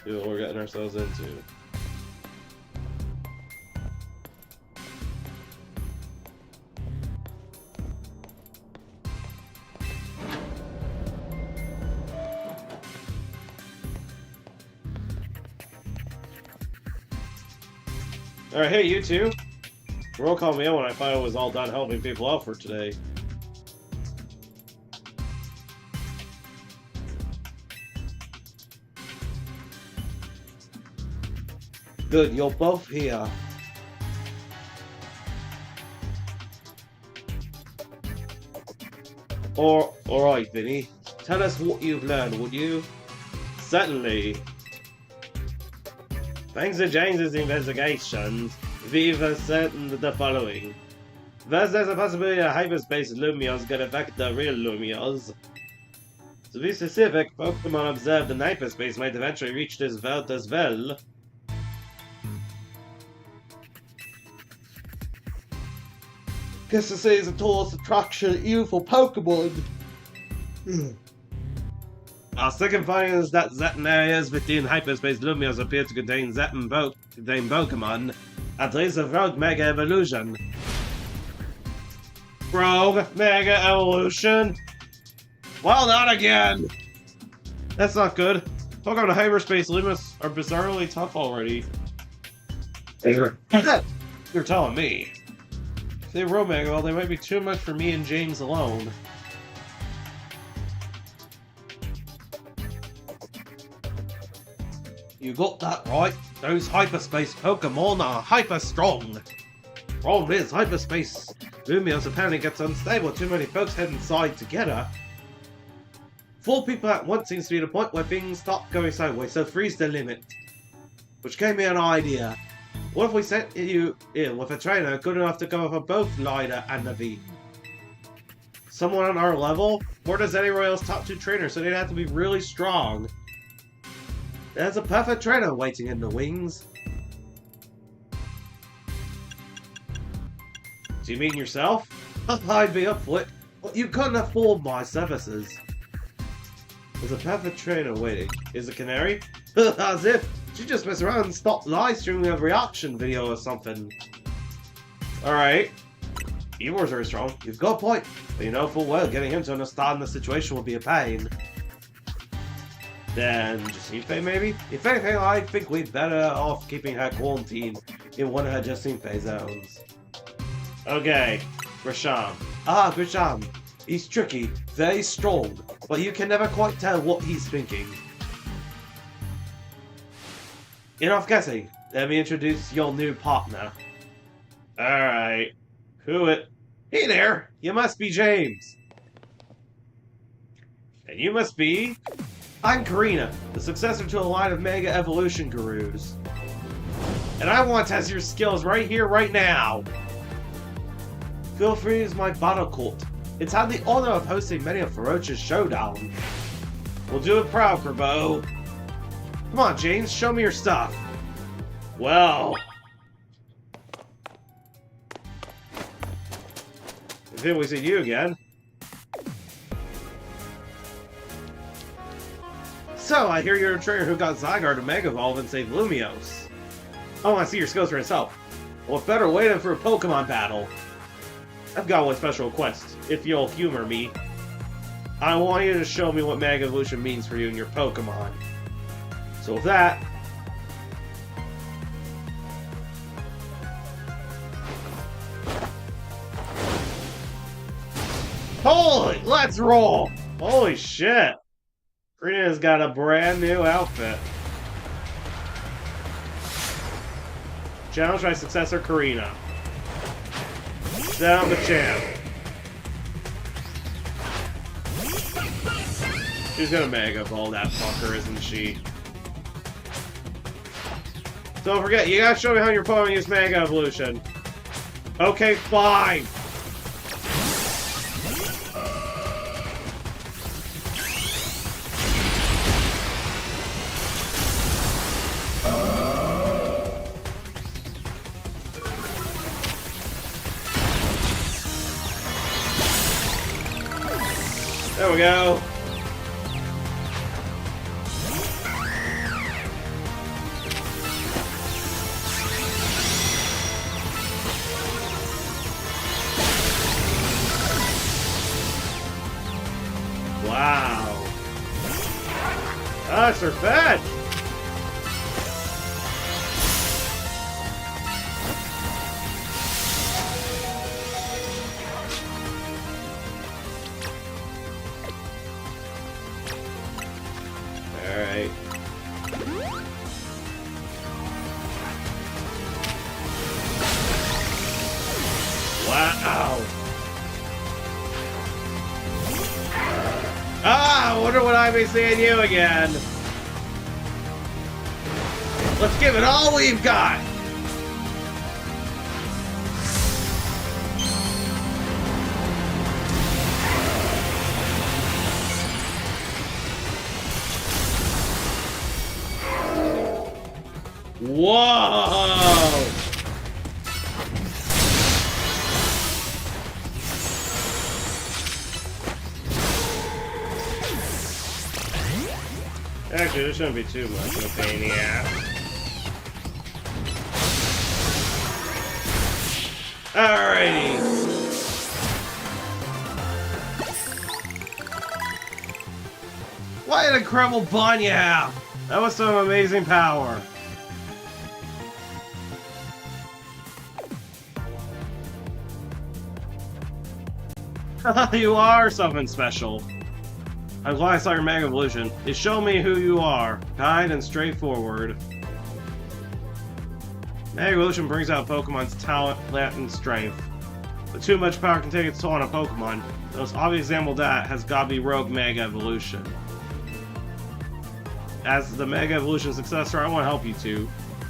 See what we're getting ourselves into. Alright, hey, you two. Roll call me in when I finally was all done helping people out for today. Good, you're both here. Alright, Vinny. Tell us what you've learned, would you? Certainly. Thanks to James's investigations, we've ascertained the following. First, there's a possibility that hyperspace Lumios could affect the real Lumios. To be specific, Pokemon observed in hyperspace might eventually reach this world as well. Guess this is a tourist attraction even for Pokemon. Our second finding is that certain areas within hyperspace Lumios appear to contain certain Pokemon, at least a Rogue Mega Evolution. Rogue Mega Evolution? Well, not again! That's not good. Pokemon in hyperspace Lumios are bizarrely tough already. You're telling me. If they Rogue Mega, well, they might be too much for me and James alone. You got that right. Those hyperspace Pokemon are hyper strong. Problem is, hyperspace Lumios apparently gets unstable. Too many folks head inside together. 4 people at once seems to be the point where things start going sideways, so 3's the limit. Which gave me an idea. What if we sent you in with a trainer good enough to go for both Lida and Naveed? Someone on our level? Or does any Royals top 2 trainers, so they'd have to be really strong. There's a perfect trainer waiting in the wings. Do you mean yourself? I'd be up for it, but you couldn't afford my services. There's a perfect trainer waiting. Is it Canary? As if she just mess around and stop live streaming a reaction video or something. Alright. Eeyore's very strong. You've got a point. But you know full well getting him to understand the situation will be a pain. Then Justine maybe? If anything, I think we'd better off keeping her quarantined in one of her Justine zones. Okay, Grisham. Ah, Grisham. He's tricky, very strong, but you can never quite tell what he's thinking. Enough guessing. Let me introduce your new partner. Alright. Who it? Hey there! You must be James. And you must be... I'm Karina, the successor to a line of Mega Evolution Gurus. And I want to test your skills right here, right now! Feel free to use my battle court. It's had the honor of hosting many a ferocious showdown. We'll do it proud, Kerbo. Come on, James, show me your stuff. Well... I think we see you again. So, I hear you're a trainer who got Zygarde to Mega Evolve and save Lumios. I want to see your skills for yourself. What better way than for a Pokemon battle? I've got one special request, if you'll humor me. I want you to show me what Mega Evolution means for you and your Pokemon. So with that... Holy, let's roll! Holy shit! Karina's got a brand new outfit. Challenge my successor, Karina. Down the champ. She's gonna Mega Ball that fucker, isn't she? Don't forget, you gotta show me how your Pokemon use Mega Evolution. Okay, fine! There we go. Wow. That's her bed. Wow. Ah, I wonder what I be seeing you again. Let's give it all we've got. Whoa! Actually, there shouldn't be too much of a pain in the ass. Alrighty. What an incredible bond you have! That was some amazing power. You are something special. I'm glad I saw your Mega Evolution. It showed me who you are, kind and straightforward. Mega Evolution brings out Pokemon's talent, and strength. But too much power can take its toll on a Pokemon. The most obvious example of that has got to be Rogue Mega Evolution. As the Mega Evolution successor, I want to help you two.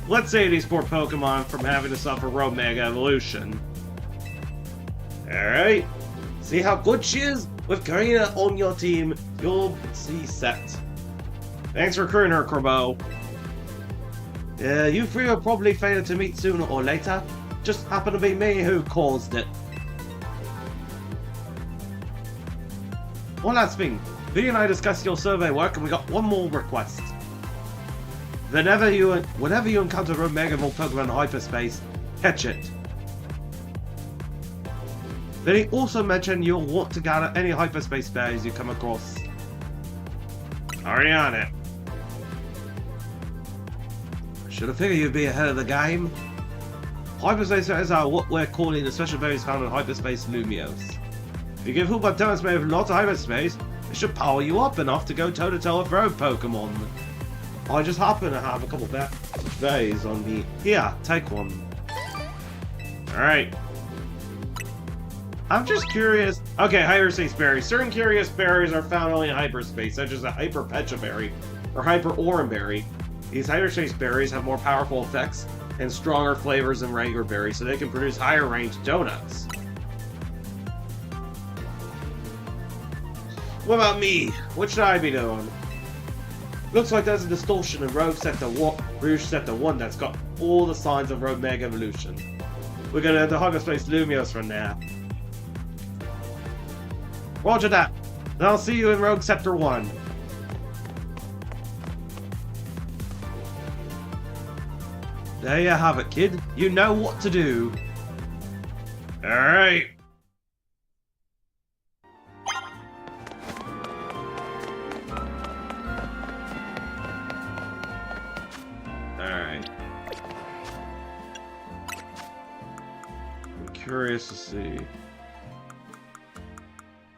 Let's save these poor Pokemon from having to suffer Rogue Mega Evolution. Alright. See how good she is? With Karina on your team, you'll see set. Thanks for recruiting her, Crobo. You three will probably fail to meet sooner or later. Just happened to be me who caused it. One last thing. Vinny and I discussed your survey work and we got one more request. Whenever you encounter a Mega Evolved Pokemon in hyperspace, catch it. Then he also mentioned you'll want to gather any hyperspace berries you come across. Already on it. Should have figured you'd be ahead of the game. Hyperspace berries are what we're calling the special berries found in hyperspace Lumios. If you give Hoopa Demonstrator with lots of hyperspace, it should power you up enough to go toe-to-toe with road Pokemon. I just happen to have a couple berries on me. Here, take one. Alright. I'm just curious. Okay, hyperspace berries. Certain curious berries are found only in hyperspace, such as a Hyper Pecha berry or Hyper Oran berry. These hyperspace berries have more powerful effects and stronger flavors than regular berries, so they can produce higher range donuts. What about me? What should I be doing? Looks like there's a distortion in Rouge Sector 1 that's got all the signs of Rogue Mega Evolution. We're gonna head to Hyperspace Lumios from there. Roger that. Then I'll see you in Rogue Sector 1. There you have it, kid. You know what to do. Alright. Alright. I'm curious to see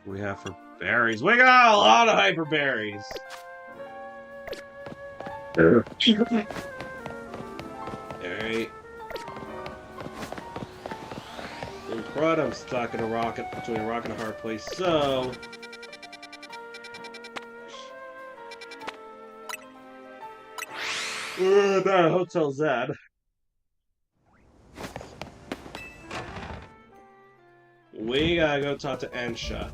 what we have for berries. We got a lot of hyper berries. Alright. In front, I'm stuck in between a rock and a hard place, so that Hotel Z. We gotta go talk to Ansha.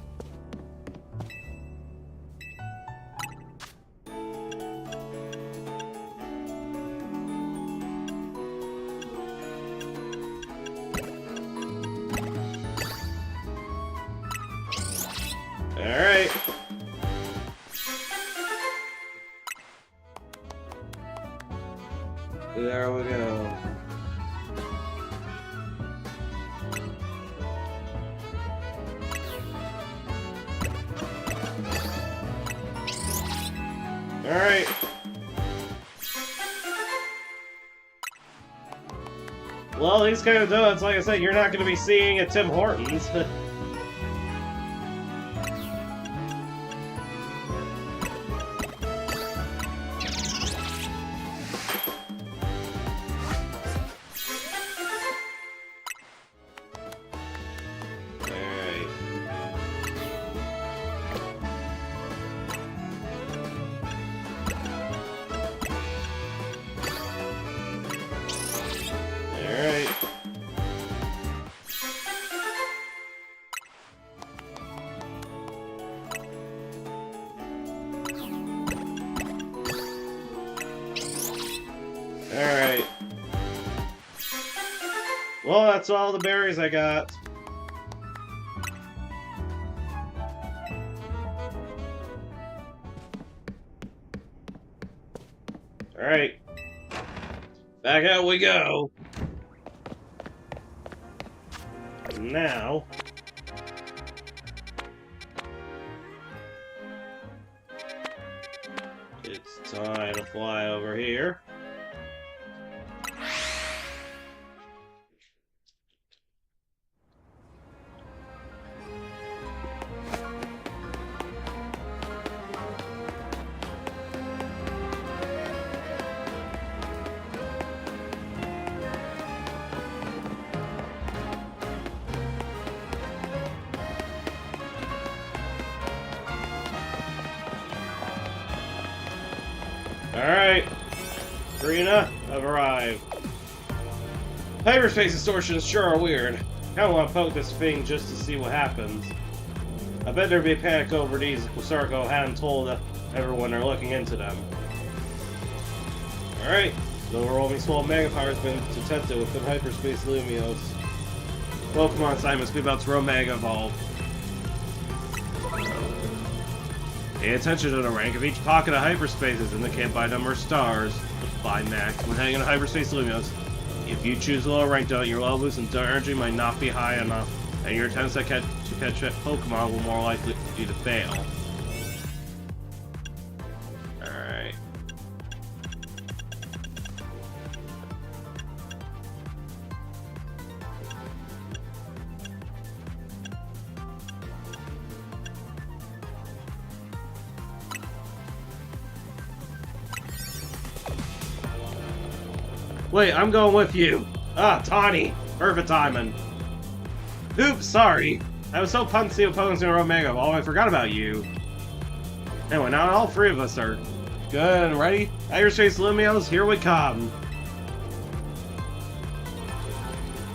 Alright. There we go. Alright. Well, these kind of donuts, like I said, you're not going to be seeing at Tim Hortons. Well, that's all the berries I got. Alright. Back out we go. Now... it's time to fly over here. Alright, Karina, I've arrived. Hyperspace distortions sure are weird. Kinda wanna poke this thing just to see what happens. I bet there'd be a panic over these if Sarko hadn't told everyone they're looking into them. Alright, the overwhelming swell of Mega Power has been detected within Hyperspace Lumios. Pokemon Simon must be about to Mega Evolve. Pay attention to the rank of each pocket of hyperspace is indicated by number of stars. By max, when hanging in hyperspace luminos. If you choose a lower rank, your level boost and energy might not be high enough, and your attempts to catch Pokemon will more likely be to fail. Alright. Wait, I'm going with you. Ah, Tawny. Perfect timing. Oops, sorry. I was so pumped to see opponents in Omega. Oh, I forgot about you. Anyway, now all three of us are good and ready. Hyperspace Lumios, here we come.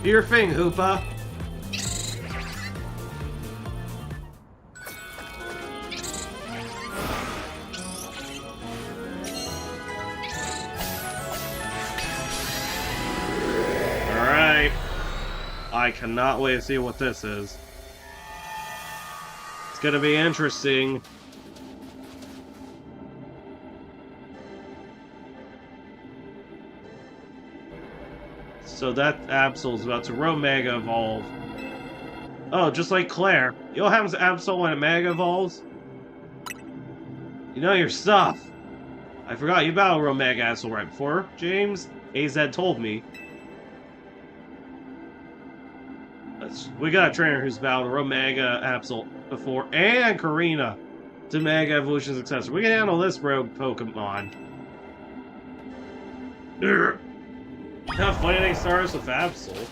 Do your thing, Hoopa. I cannot wait to see what this is. It's gonna be interesting. So that Absol's about to Mega Evolve. Oh, just like Claire. You know what happens to Absol when it Mega Evolves? You know your stuff. I forgot you battled Mega Absol right before, James. AZ told me. We got a trainer who's battled Mega Absol before, and Karina to Mega Evolution successor. We can handle this rogue Pokemon. How funny they start us with Absol.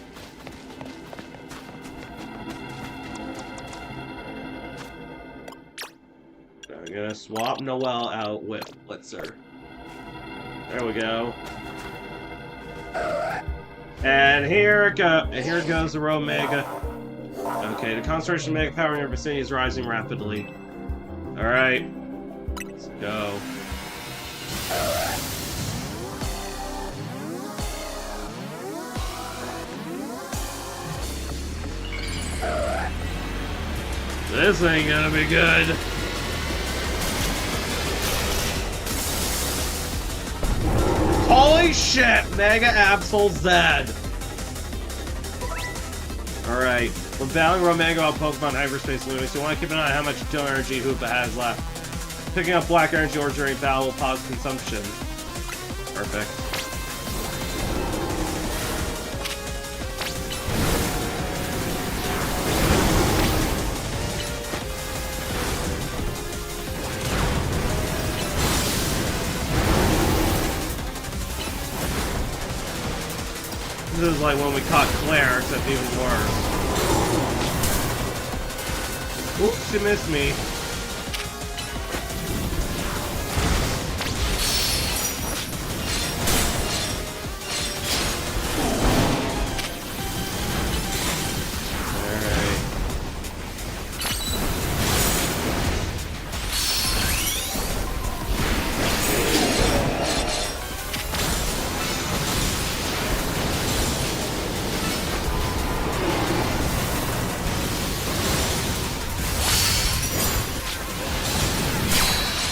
I'm gonna swap Noelle out with Blitzer. There we go. And here goes the Mega. Okay, the concentration of Mega Power in your vicinity is rising rapidly. Alright. Let's go. This ain't gonna be good. Holy shit! Mega Absol's dead! Alright. When battling Mega on Pokemon Hyperspace Luminos, you want to keep an eye on how much Stone Energy Hoopa has left. Picking up Black Energy or during battle will pause consumption. Perfect. This is like when we caught Claire, except even worse. Oops, she missed me.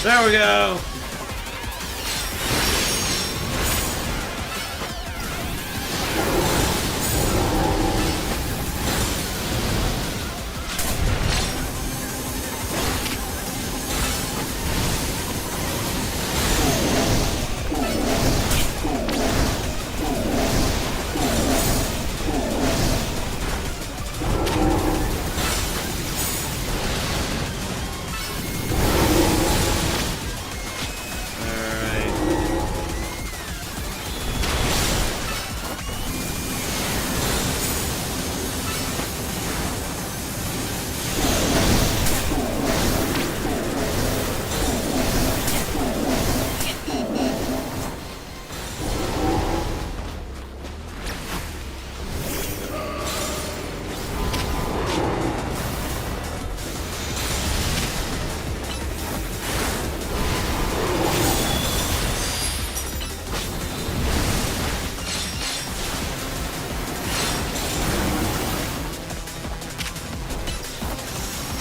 There we go!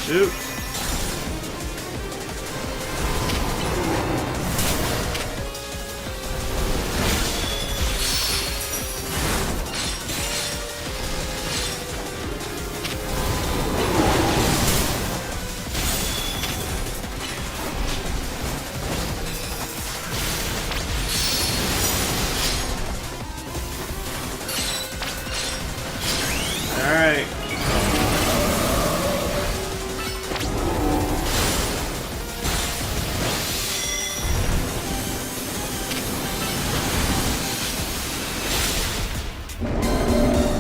Shoot. All right.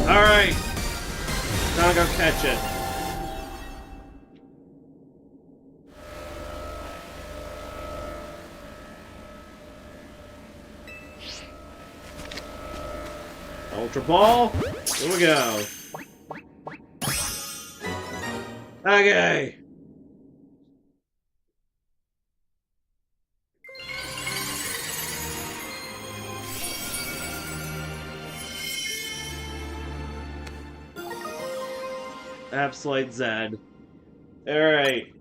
Alright. Now I go catch it. Ultra Ball. Here we go. Okay. Absolute Zed. Alright.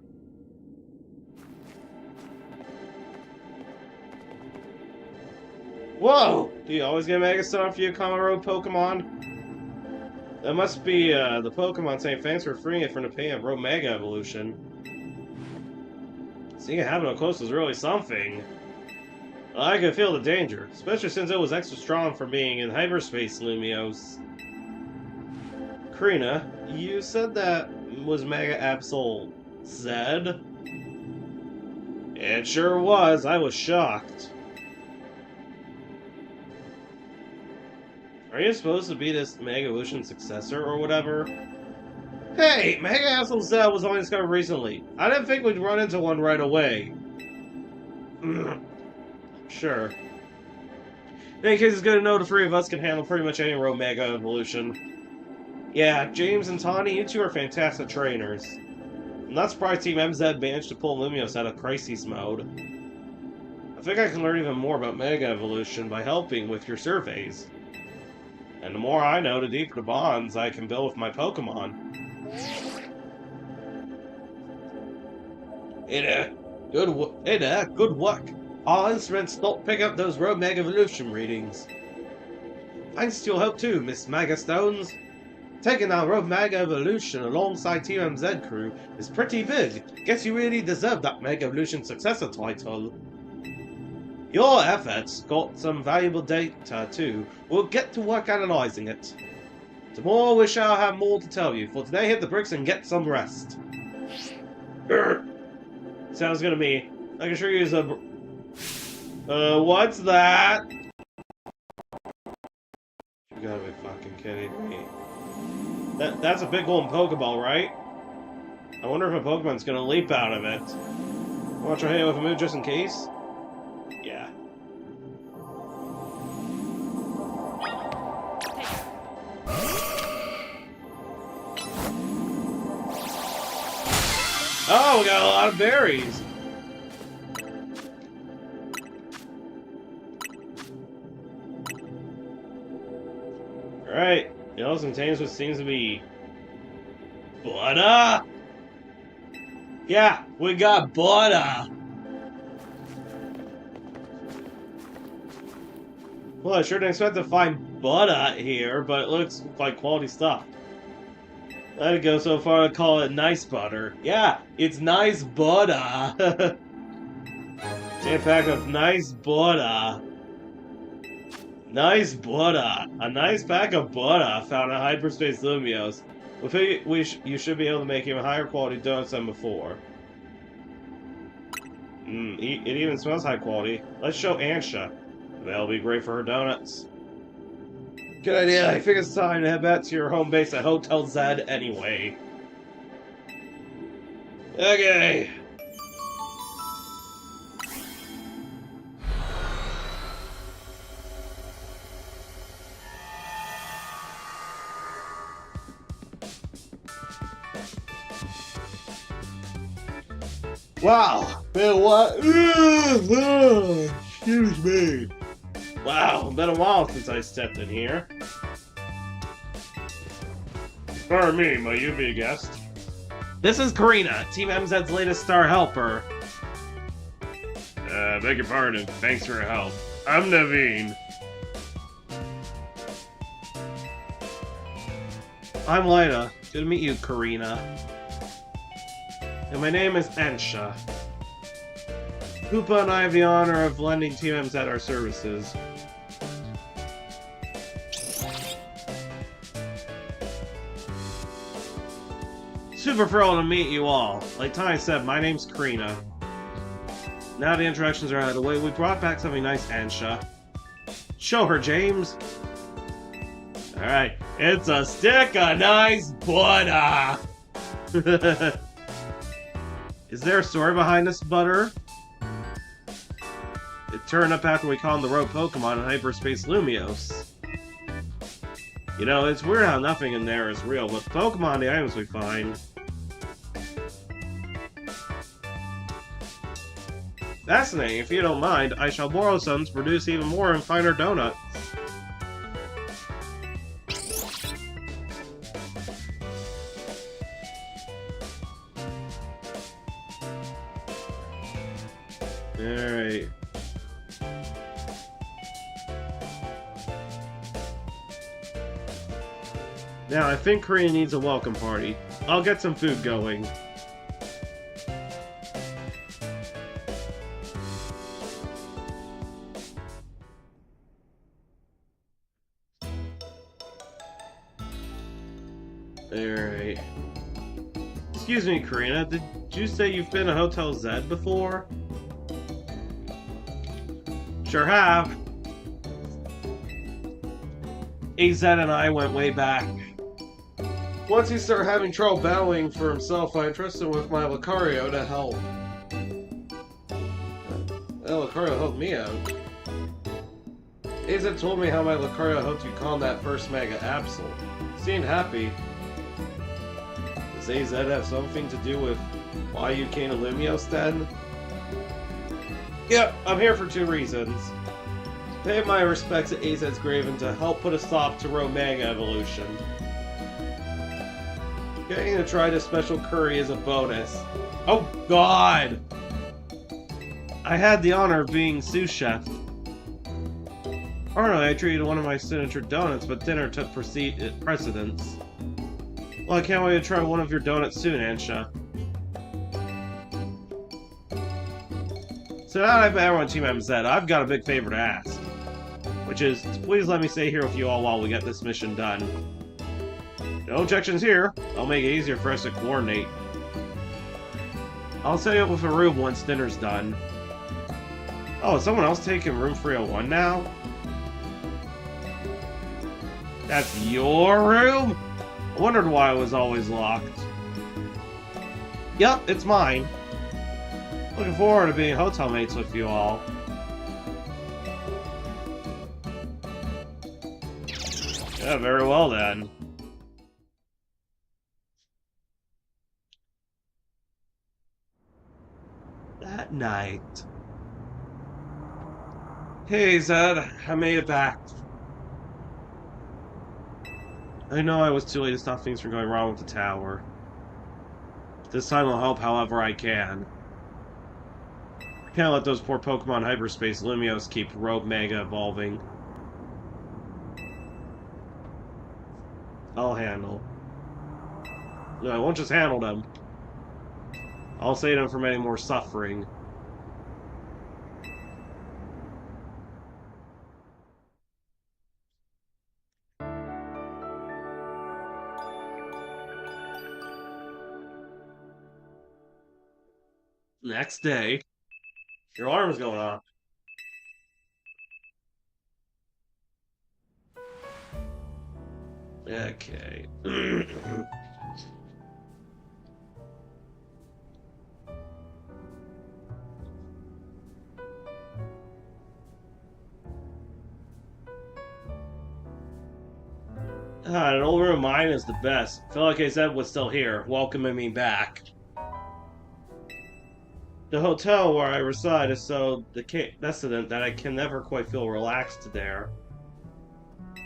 Whoa! Do you always get Mega Star if you Common Road Pokemon? That must be the Pokemon saying thanks for freeing it from the pain of Road Mega Evolution. Seeing it happen up close was really something. I could feel the danger, especially since it was extra strong for being in hyperspace Lumiose. Karina, you said that was Mega Absol Zed? It sure was. I was shocked. Are you supposed to be this Mega Evolution successor or whatever? Hey, Mega Absol Zed was only discovered recently. I didn't think we'd run into one right away. Sure. In any case, it's good to know the three of us can handle pretty much any road Mega Evolution. Yeah, James and Tawny, you two are fantastic trainers. I'm not surprised Team MZ managed to pull Lumiose out of crisis mode. I think I can learn even more about Mega Evolution by helping with your surveys. And the more I know, the deeper the bonds I can build with my Pokemon. Good work. All instruments don't pick up those road Mega Evolution readings. Thanks to your help too, Miss Mega Stones. Taking our Road Mega Evolution alongside Team MZ crew is pretty big. Guess you really deserve that Mega Evolution successor title. Your efforts got some valuable data too. We'll get to work analyzing it. Tomorrow we shall have more to tell you. For today, hit the bricks and get some rest. Sounds good to me. I can sure use a... what's that? You gotta be fucking kidding me. That's a big golden Pokeball, right? I wonder if a Pokemon's gonna leap out of it. Wanna try hitting it with a move just in case? Yeah. Oh, we got a lot of berries! Alright. It also contains what seems to be... butter! Yeah, we got butter! Well, I sure didn't expect to find butter here, but it looks like quality stuff. I'd go so far to call it nice butter. Yeah, it's nice butter. 10 pack of nice butter. Nice butter. A nice pack of butter found in Hyperspace Lumios. With it, you should be able to make even higher quality donuts than before. It even smells high quality. Let's show Ansha. That'll be great for her donuts. Good idea. I think it's time to head back to your home base at Hotel Z anyway. Okay. Wow. Man, what? Excuse me. Wow, been a while since I stepped in here. Pardon me, may you be a guest? This is Karina, Team MZ's latest star helper. Beg your pardon. Thanks for your help. I'm Naveen. I'm Lyda. Good to meet you, Karina. And my name is Ansha. Koopa and I have the honor of lending Team MZ our services. Super thrilled to meet you all. Like Tiny said, my name's Karina. Now the introductions are out of the way, we brought back something nice, Ansha. Show her, James. Alright, it's a stick of nice butter. Is there a story behind this butter? It turned up after we caught the rogue Pokemon in Hyperspace Lumios. You know, it's weird how nothing in there is real, but Pokemon, the items we find. Fascinating. If you don't mind, I shall borrow some to produce even more and finer donuts. Alright. Now, I think Korea needs a welcome party. I'll get some food going. Alright. Excuse me, Karina, did you say you've been to Hotel Z before? Sure have. AZ and I went way back. Once he started having trouble battling for himself, I entrusted him with my Lucario to help. Well, Lucario helped me out. AZ told me how my Lucario helped you calm that first Mega Absol. Seemed happy. Does AZ have something to do with why you came to Lumios then? Yep, I'm here for 2 reasons. Pay my respects at AZ's grave and to help put a stop to Rogue Mega Evolution. Getting to try this special curry is a bonus. Oh god! I had the honor of being sous chef. Normally I treated one of my signature donuts, but dinner took precedence. Well, I can't wait to try one of your donuts soon, Ansha. So now that I've been everyone on Team MZ, I've got a big favor to ask. Which is, please let me stay here with you all while we get this mission done. No objections here. I'll make it easier for us to coordinate. I'll set you up with a room once dinner's done. Oh, is someone else taking room 301 now? That's your room? I wondered why it was always locked. Yep, it's mine. Looking forward to being hotel mates with you all. Yeah, very well then. That night. Hey, Zed, I made it back. I know I was too late to stop things from going wrong with the tower. This time I'll help however I can. I can't let those poor Pokemon Hyperspace Lumios keep Rogue Mega evolving. I'll handle. No, I won't just handle them. I'll save them from any more suffering. Next day, your alarm's going off. Okay. An old room of mine is the best. Felt like AZ was still here, welcoming me back. The hotel where I reside is so decadent that I can never quite feel relaxed there.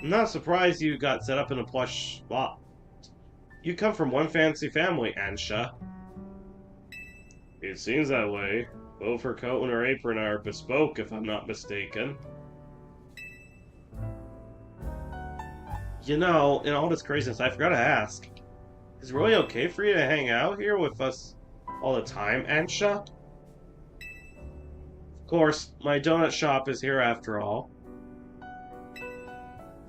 I'm not surprised you got set up in a plush spot. You come from one fancy family, Ansha. It seems that way. Both her coat and her apron are bespoke, if I'm not mistaken. You know, in all this craziness, I forgot to ask. Is it really okay for you to hang out here with us all the time, Ansha? Of course, my donut shop is here after all.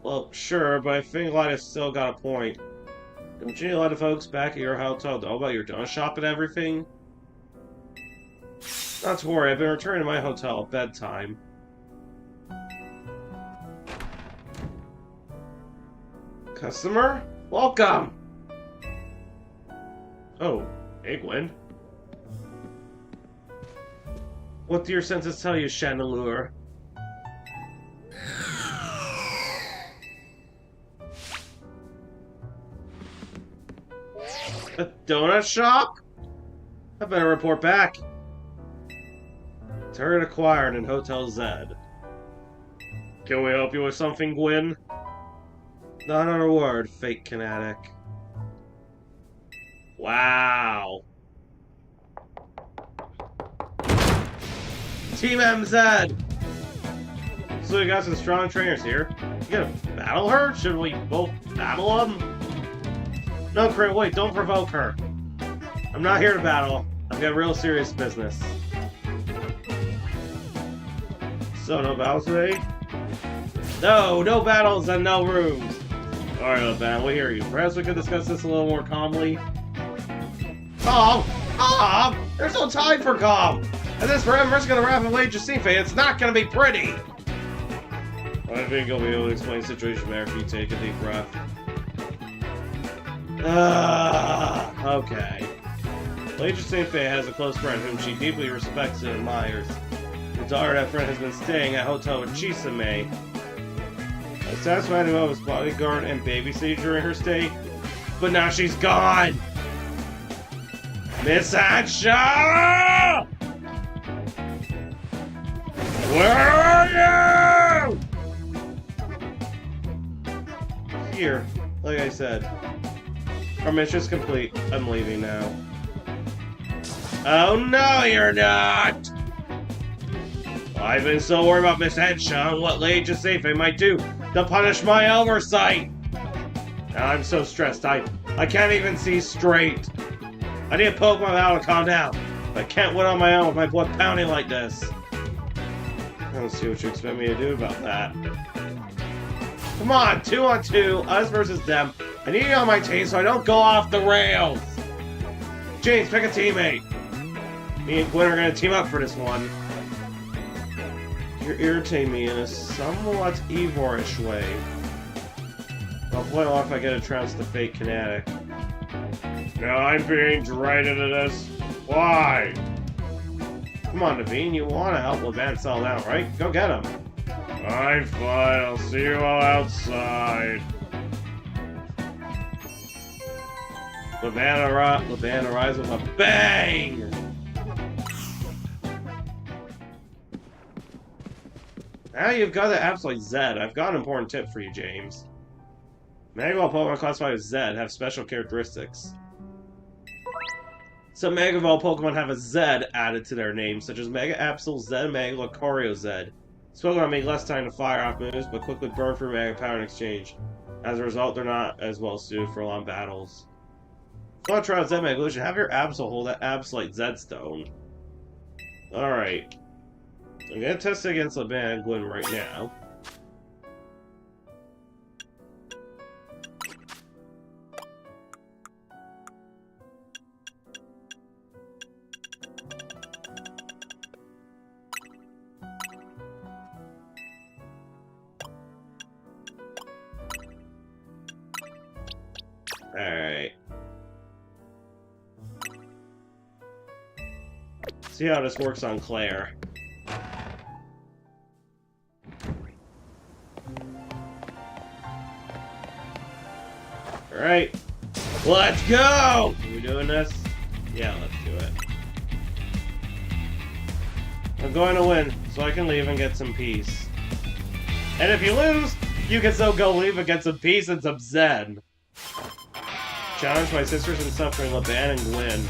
Well, sure, but I think Lida's still got a point. Don't you need a lot of folks back at your hotel know about your donut shop and everything? Not to worry, I've been returning to my hotel at bedtime. Customer? Welcome! Oh, hey Gwen. What do your senses tell you, Chandelure? A donut shop? I better report back. Turret acquired in Hotel Z. Can we help you with something, Gwen? Not on a word, fake kinetic. Wow. Team MZ! So we got some strong trainers here. You gonna battle her? Should we both battle them? No, Crit, wait, don't provoke her. I'm not here to battle. I've got real serious business. So, no battles today? No battles and no rooms. Alright, LeBan, we hear you. Perhaps we could discuss this a little more calmly. Calm? There's no time for calm! And this forever's gonna wrap away Jacinfe. It's not gonna be pretty! I think you'll be able to explain the situation better if you take a deep breath. Okay. Lady Jacinfe has a close friend whom she deeply respects and admires. The daughter of that friend has been staying at Hotel with Chisame. I was satisfied to have his bodyguard and babysitter during her stay, but now she's gone! Miss Ansha! Where are you? Here, like I said. Our mission's complete. I'm leaving now. Oh no, you're not! I've been so worried about Miss Ansha and what Lady Jacinfe might do to punish my oversight! Now I'm so stressed, I can't even see straight. I need to poke my mouth to calm down. I can't win on my own with my blood pounding like this. I don't see what you expect me to do about that. Come on, 2-on-2, us versus them. I need you on my team so I don't go off the rails. James, pick a teammate. Me and Gwen are going to team up for this one. You're irritating me in a somewhat Evorish way. I'll play off if I get a chance to fake kinetic. Now I'm being dragged into this. Why? Come on, Naveen, you want to help LeVan settle down, right? Go get him. I'm fine, I'll see you all outside. LeVan arrives with a bang! Now you've got the absolute Z. I've got an important tip for you, James. Mega Ball Pokemon classified as Z have special characteristics. Some Mega Ball Pokemon have a Z added to their name, such as Mega Absol Z, Mega Lucario Z. These Pokemon make less time to fire off moves, but quickly burn for Mega Power in exchange. As a result, they're not as well suited for long battles. Well, try out Z-Man Evolution. Have your Absol hold that Absolute Z-Stone. Alright. I'm gonna test it against Leban Gwyn right now. Alright. See how this works on Claire. Alright. Let's go! Are we doing this? Yeah, let's do it. I'm going to win, so I can leave and get some peace. And if you lose, you can still go leave and get some peace and some zen. Challenge my sisters in suffering, Leban and Gwyn.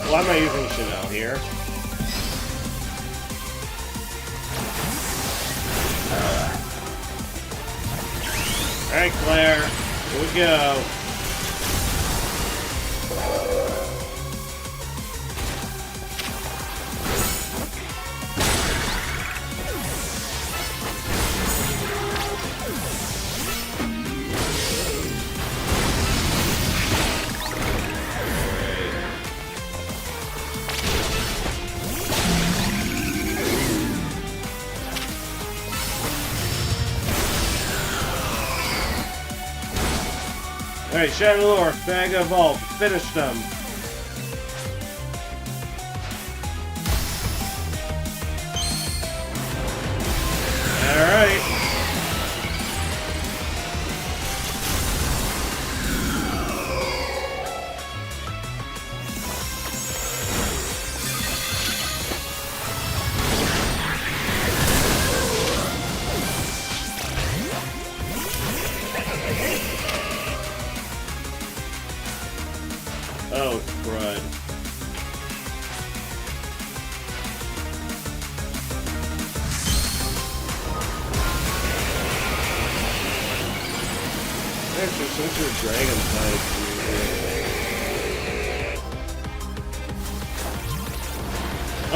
Why am I using Chanel here? Alright, Claire. Here we go. Alright, Chandelure, Bag of Vault, finish them. Alright. Oh, crud. Actually, since you're dragon type,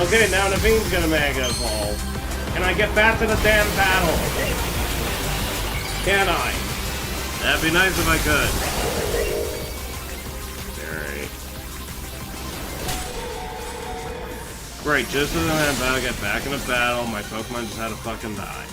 okay, now Naveen's gonna Mega Evolve. Can I get back to the damn battle? Can I? That'd be nice if I could. Great, just as I'm about to get back in the battle, my Pokemon just had to fucking die.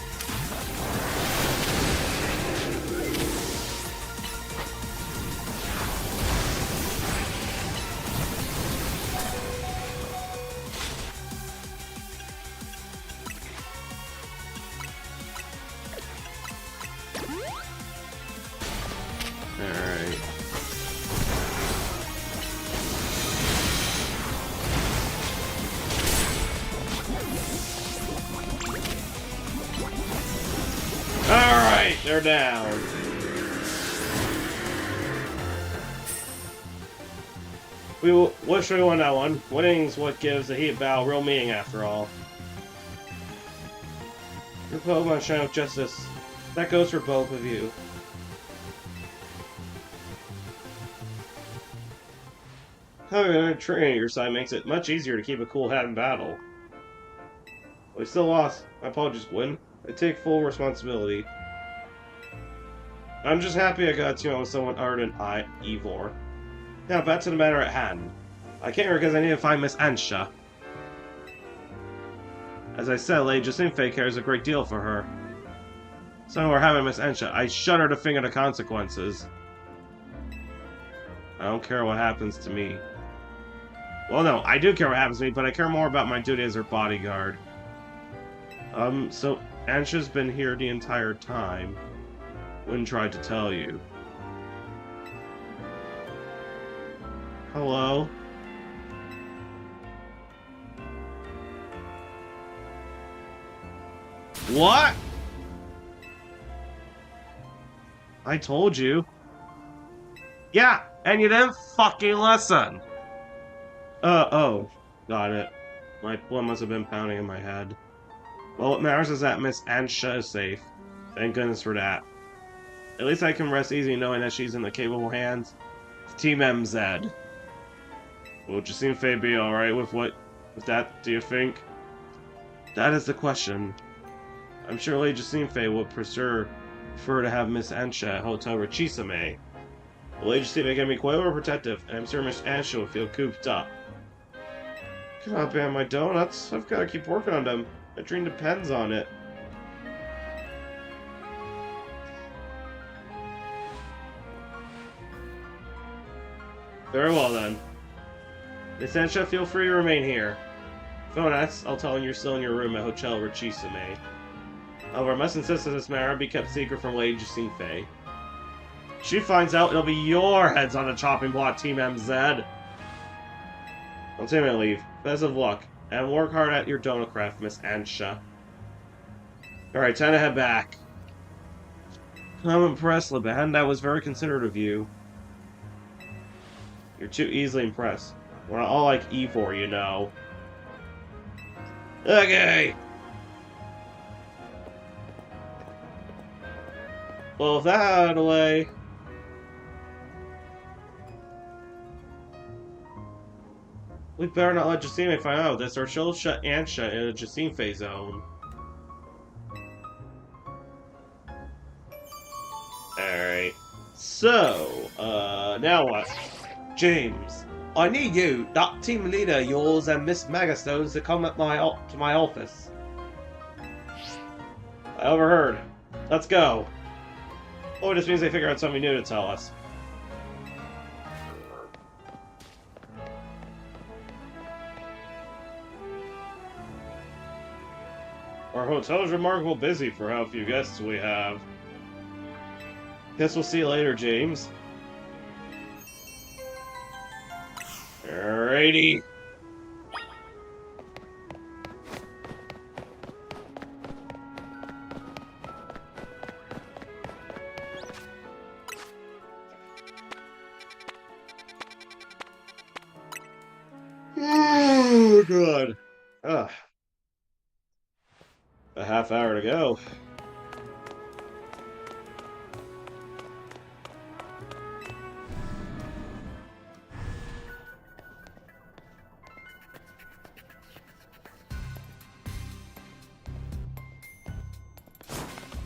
Alright. Alright, they're down. What should we win that one? Winning's what gives the heat battle real meaning after all. Your Pokemon shine with justice. That goes for both of you. Having another trainer at your side makes it much easier to keep a cool head in battle. We still lost. My apologies, Gwyn. I take full responsibility. I'm just happy I got to know someone other than Ivor. Now, back to the matter at hand. I came here because I need to find Miss Ansha. As I said, Lady Jacinthe cares a great deal for her. So we're having Miss Ansha. I shudder to think of the consequences. I don't care what happens to me. Well, no, I do care what happens to me, but I care more about my duty as her bodyguard. So Ansha's been here the entire time. Wouldn't try to tell you. Hello? What? I told you. Yeah, and you didn't fucking listen. Oh, got it. My blood must have been pounding in my head. Well, what matters is that Miss Ansha is safe. Thank goodness for that. At least I can rest easy knowing that she's in the capable hands of Team MZ. Will Justine Faye be alright with that, do you think? That is the question. I'm sure Lady Justine Faye would prefer to have Miss Ansha at Hotel Richisame. Well, Lady Justine Faye can be quite overprotective, and I'm sure Miss Ansha will feel cooped up. Cannot ban my donuts. I've got to keep working on them. My dream depends on it. Very well then. Miss Ansha, feel free to remain here. Phone asks, I'll tell him you're still in your room at Hotel Richisame. However, I must insist that this matter be kept secret from Lady Justine Faye. She finds out, it'll be your heads on the chopping block, Team MZ. I'll take my leave. Best of luck, and work hard at your donut craft, Miss Ansha. Alright, time to head back. I'm impressed, LeBand. That was very considerate of you. You're too easily impressed. We're not all like Ivor, you know. Okay! Well, with that out of the way... we better not let Justine find out this, or she'll shut Ansha in a Justine Faye zone. Alright. So, now what? James, I need you, that team leader yours, and Miss Magastones to come at my office. I overheard. Let's go. Oh, it just means they figure out something new to tell us. Our hotel is remarkably busy for how few guests we have. Guess we'll see you later, James. Alrighty. Oh, God. Ugh. A half hour to go.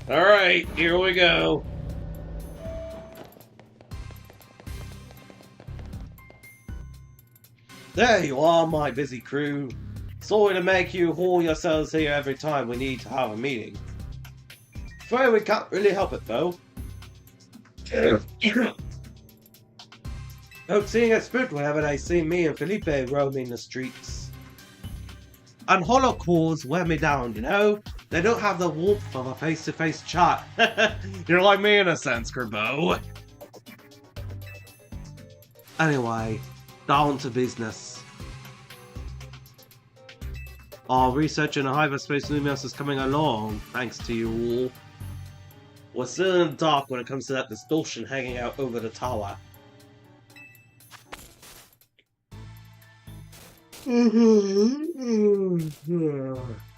Alright, here we go. There you are, my busy crew. Sorry to make you haul yourselves here every time we need to have a meeting. Afraid we can't really help it, though. Don't seeing a spook whenever they see me and Felipe roaming the streets. And holocausts wear me down, you know? They don't have the warmth of a face-to-face chat. You're like me in a sense, Kerbo. Anyway, down to business. Our research in the hyperspace Lumios is coming along, thanks to you all. We're still in the dark when it comes to that distortion hanging out over the tower.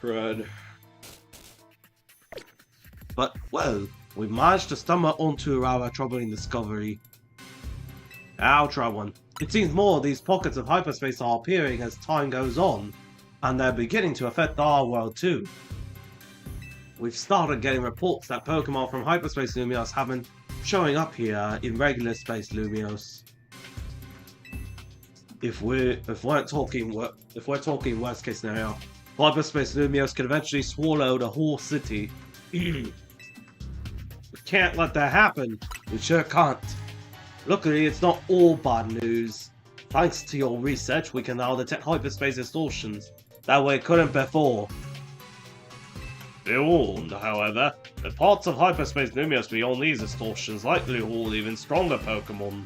Crud. But, well, we managed to stumble onto our troubling discovery. Our troubling. It seems more of these pockets of hyperspace are appearing as time goes on, and they're beginning to affect our world too. We've started getting reports that Pokemon from hyperspace Lumios have been showing up here in regular space Lumios. If we're talking worst case scenario, hyperspace Lumios could eventually swallow the whole city. We can't let that happen. We sure can't. Luckily, it's not all bad news. Thanks to your research, we can now detect hyperspace distortions that we couldn't before. Be warned, however, that parts of hyperspace Lumios beyond these distortions likely hold even stronger Pokemon.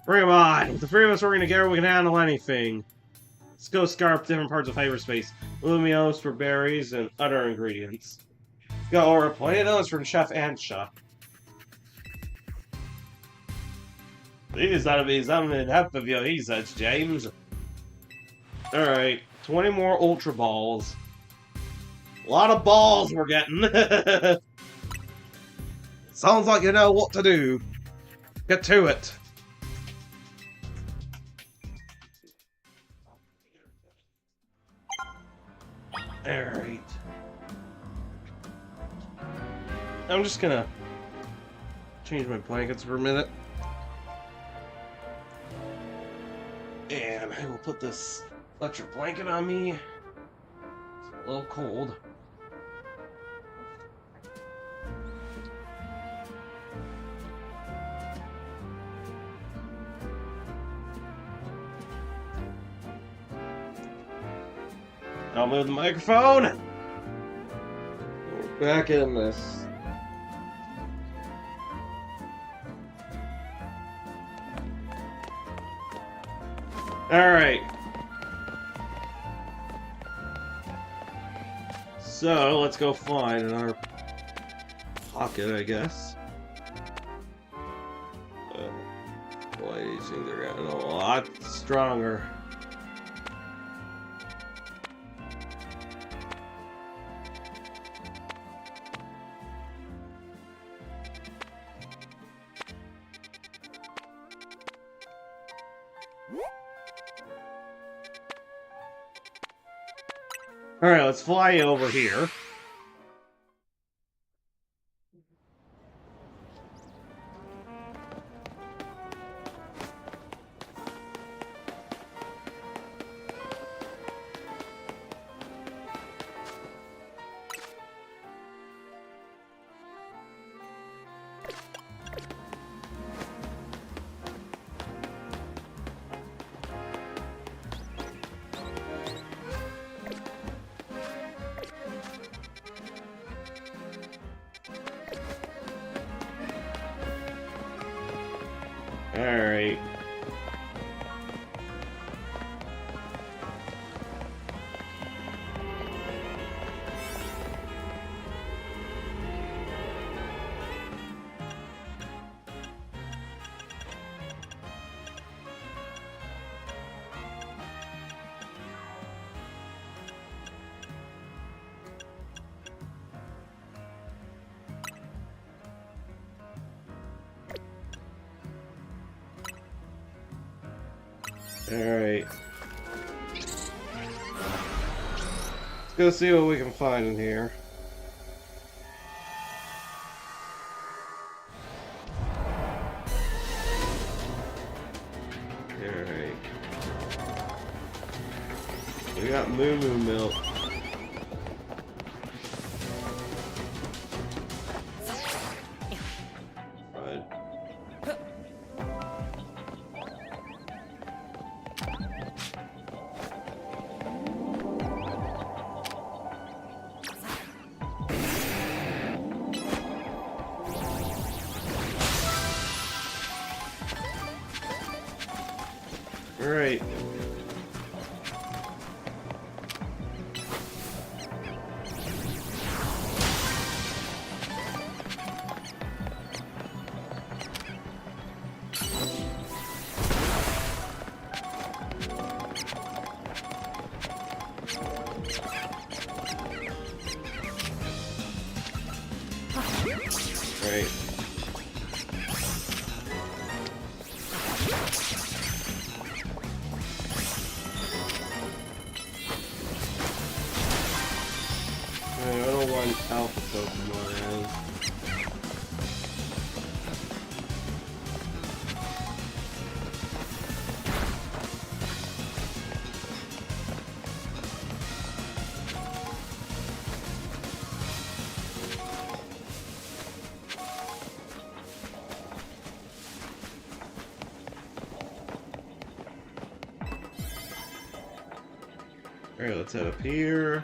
Bring 'em on! With the three of us working together, we can handle anything. Let's go scour up different parts of hyperspace. Lumios for berries and other ingredients. Got order plenty of those from Chef Ansha. These ought to be something in half of your research, James. Alright, 20 more Ultra Balls. A lot of balls we're getting. Sounds like you know what to do. Get to it. Alright. I'm just gonna change my blankets for a minute. And I will put this electric blanket on me. It's a little cold. I'll move the microphone. We're back in this. Alright. So, let's go find another pocket, I guess. Boy, these things are getting a lot stronger. Alright, let's fly over here. Alright. Alright. Let's go see what we can find in here. Alright. We got Moo Moo milk. Alright. Alright. I don't want alpha Pokemon. Alright, let's head up here.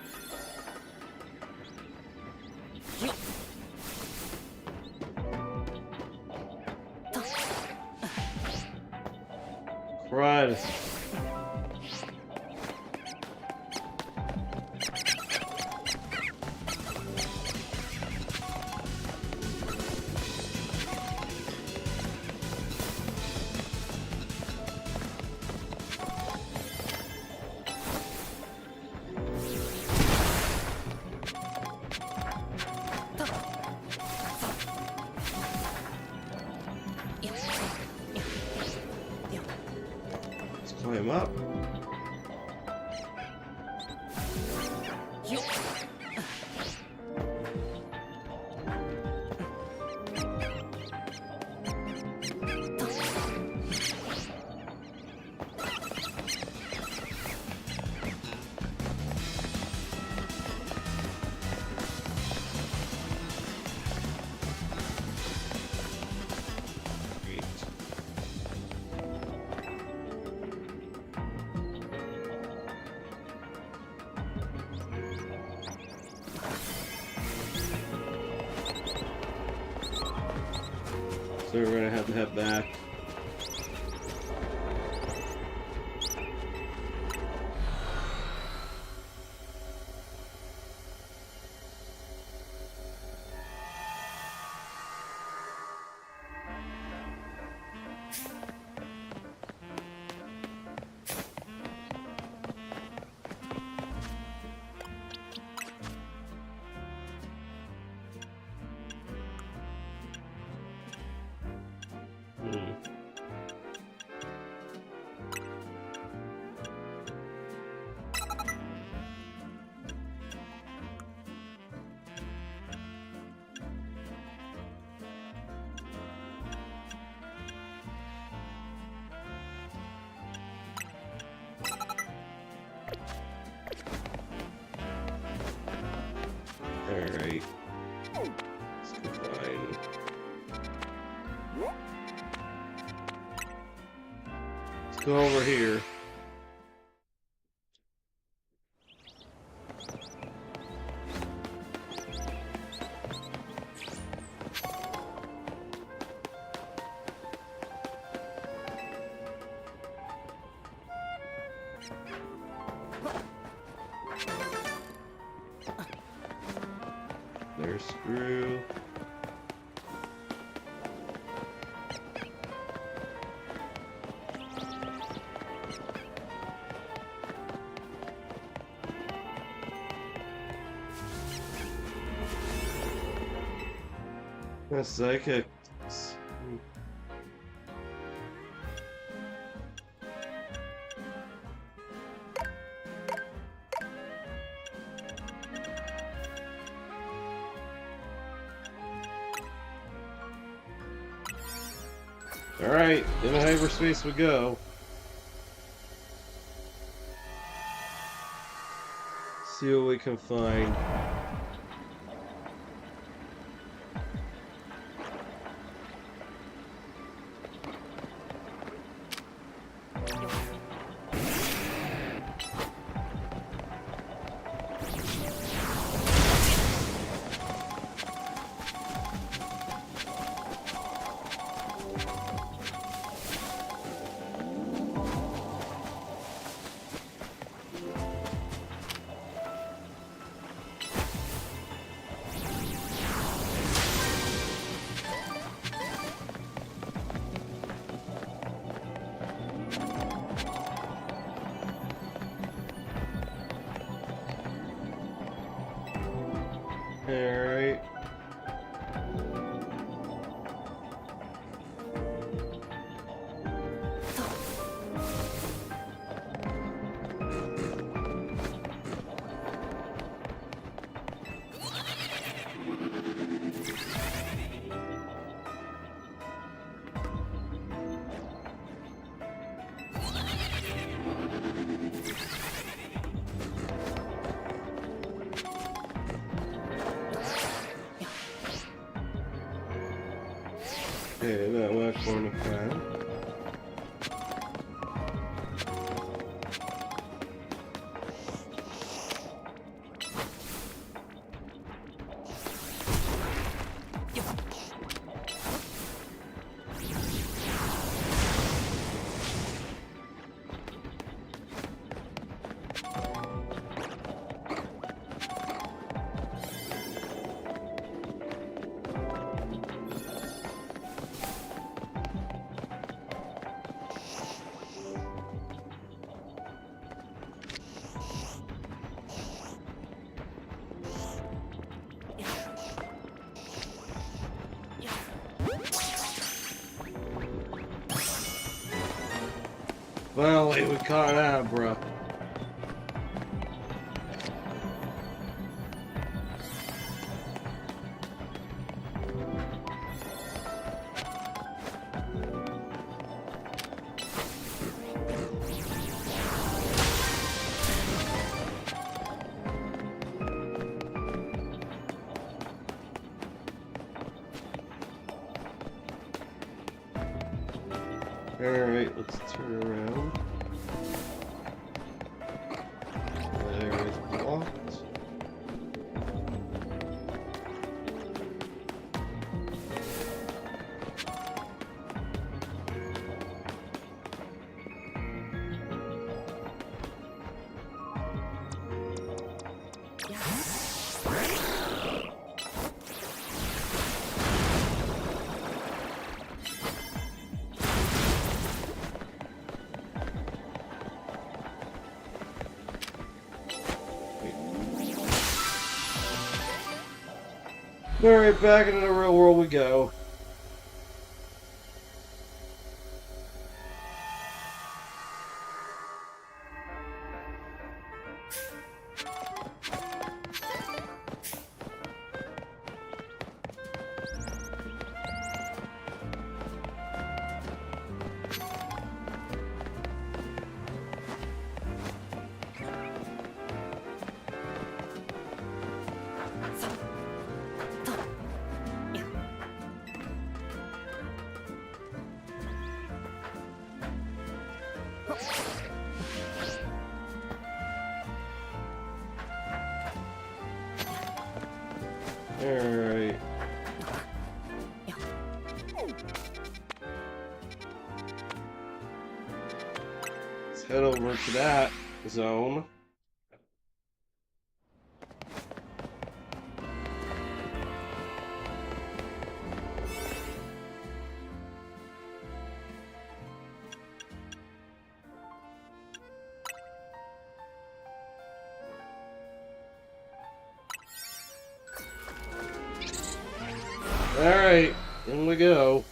Right. So we're gonna have to head back. Alright. Let's combine. Let's go over here. There's screw. That's psychic. Alright, in hyperspace we go. See what we can find. Alright. Okay, that last one to find. Finally, we caught out, bruh. Alright, let's turn around. There is blocked. Alright, back into the real world we go. Alright. Let's head over to that zone. Alright, in we go.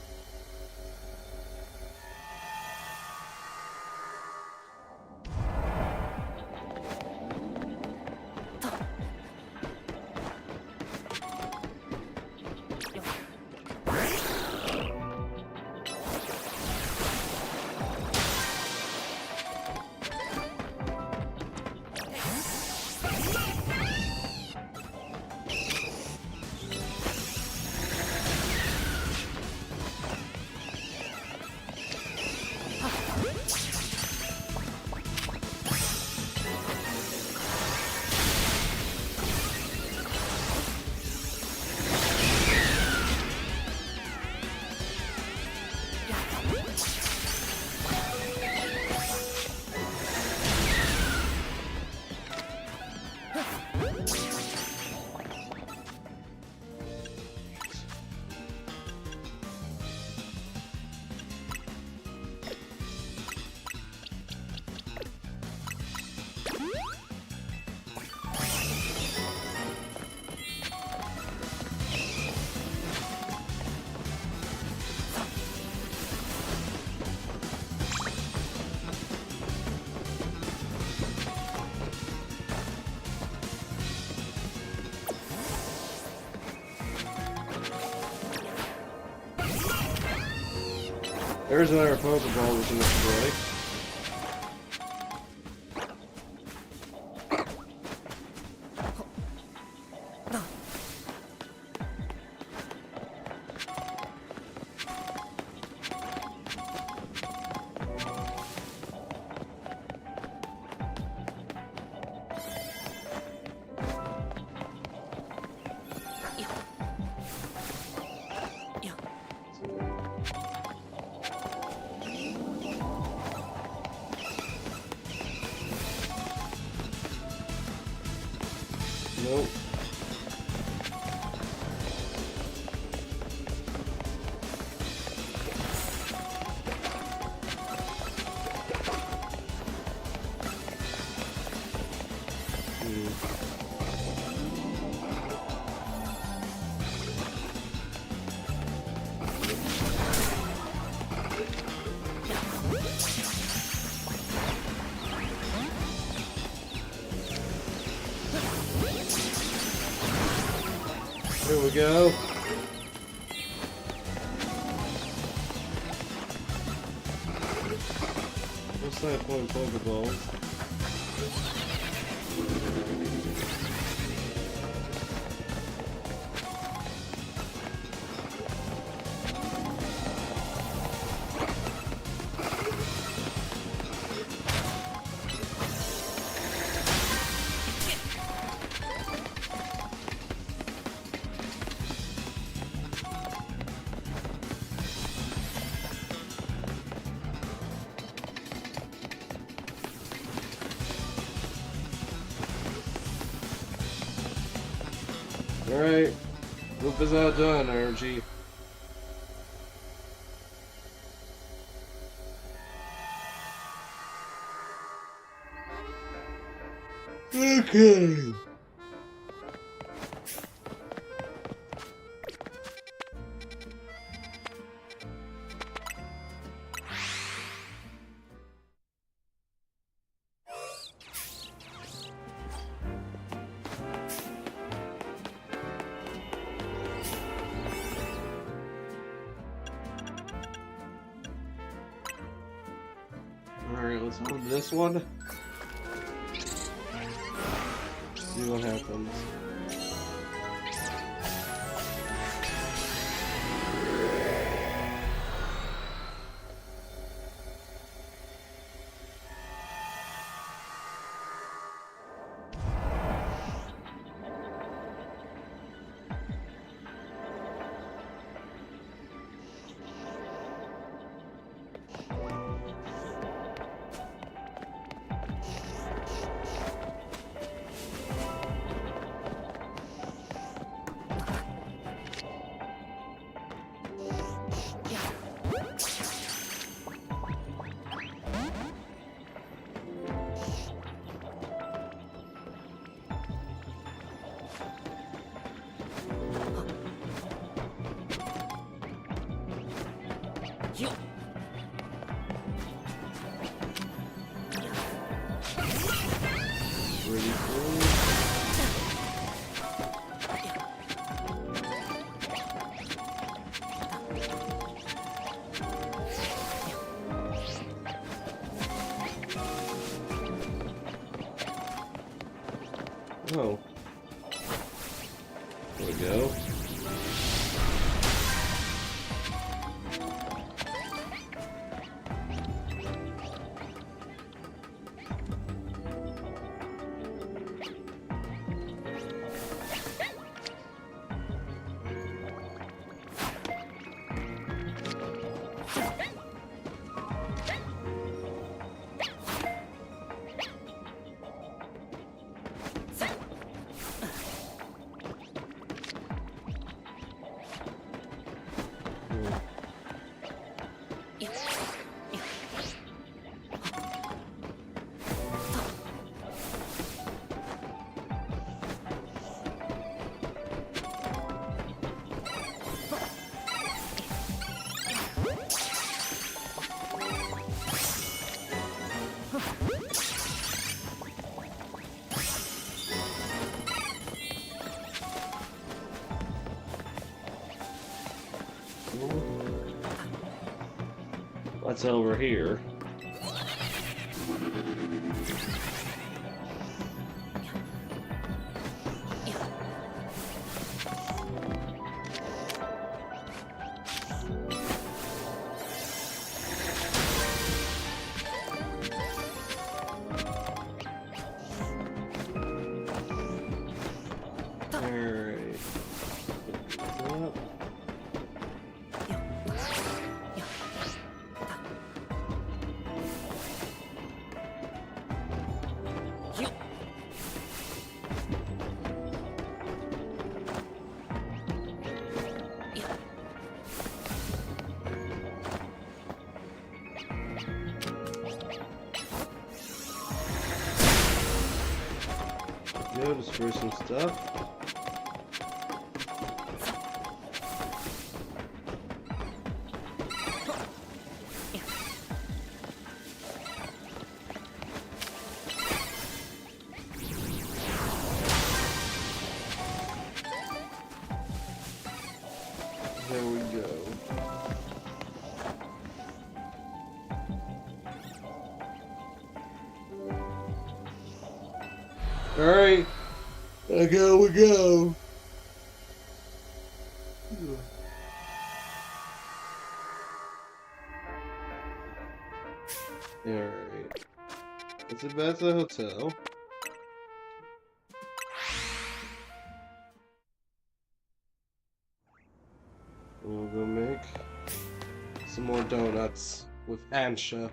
There's another Pokeball we can destroy. Nope. Here we go. What's that point Pokeballs? Alright. Loop is not done, energy. Okay. Alright, let's move this one. See what happens. Pretty cool. Oh. There we go. What's over here? Alright. Go destroy some stuff. There we go. Alright. Go, we go. Alright. Let's advance the hotel. We'll go make some more donuts with Ansha.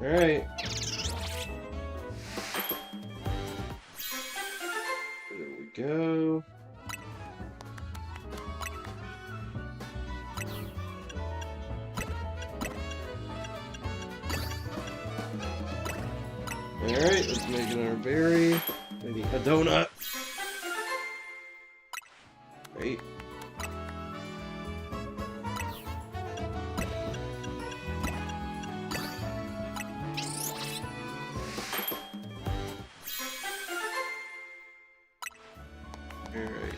Alright. There we go. Alright, let's make another berry. Maybe a donut. Right. Alright.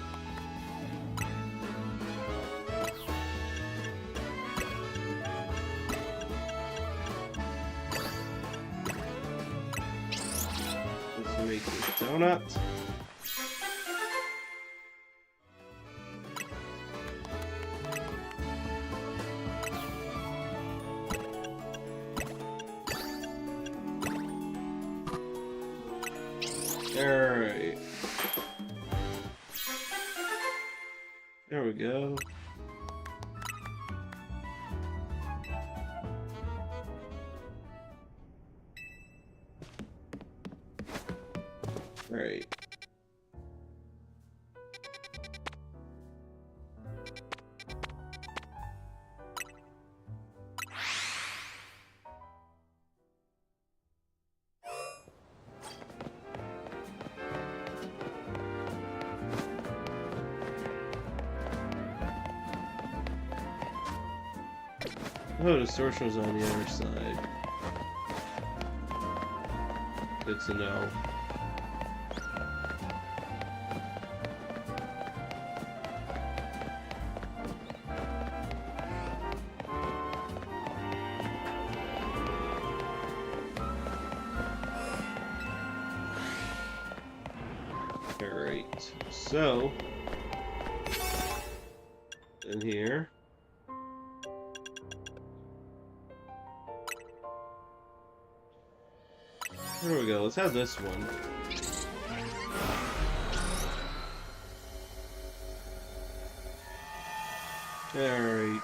Let's make this donut. Alright. There we go. Alright. Oh, the distortion was on the other side. Good to know. Alright, so in here. There we go, let's have this one. Alright.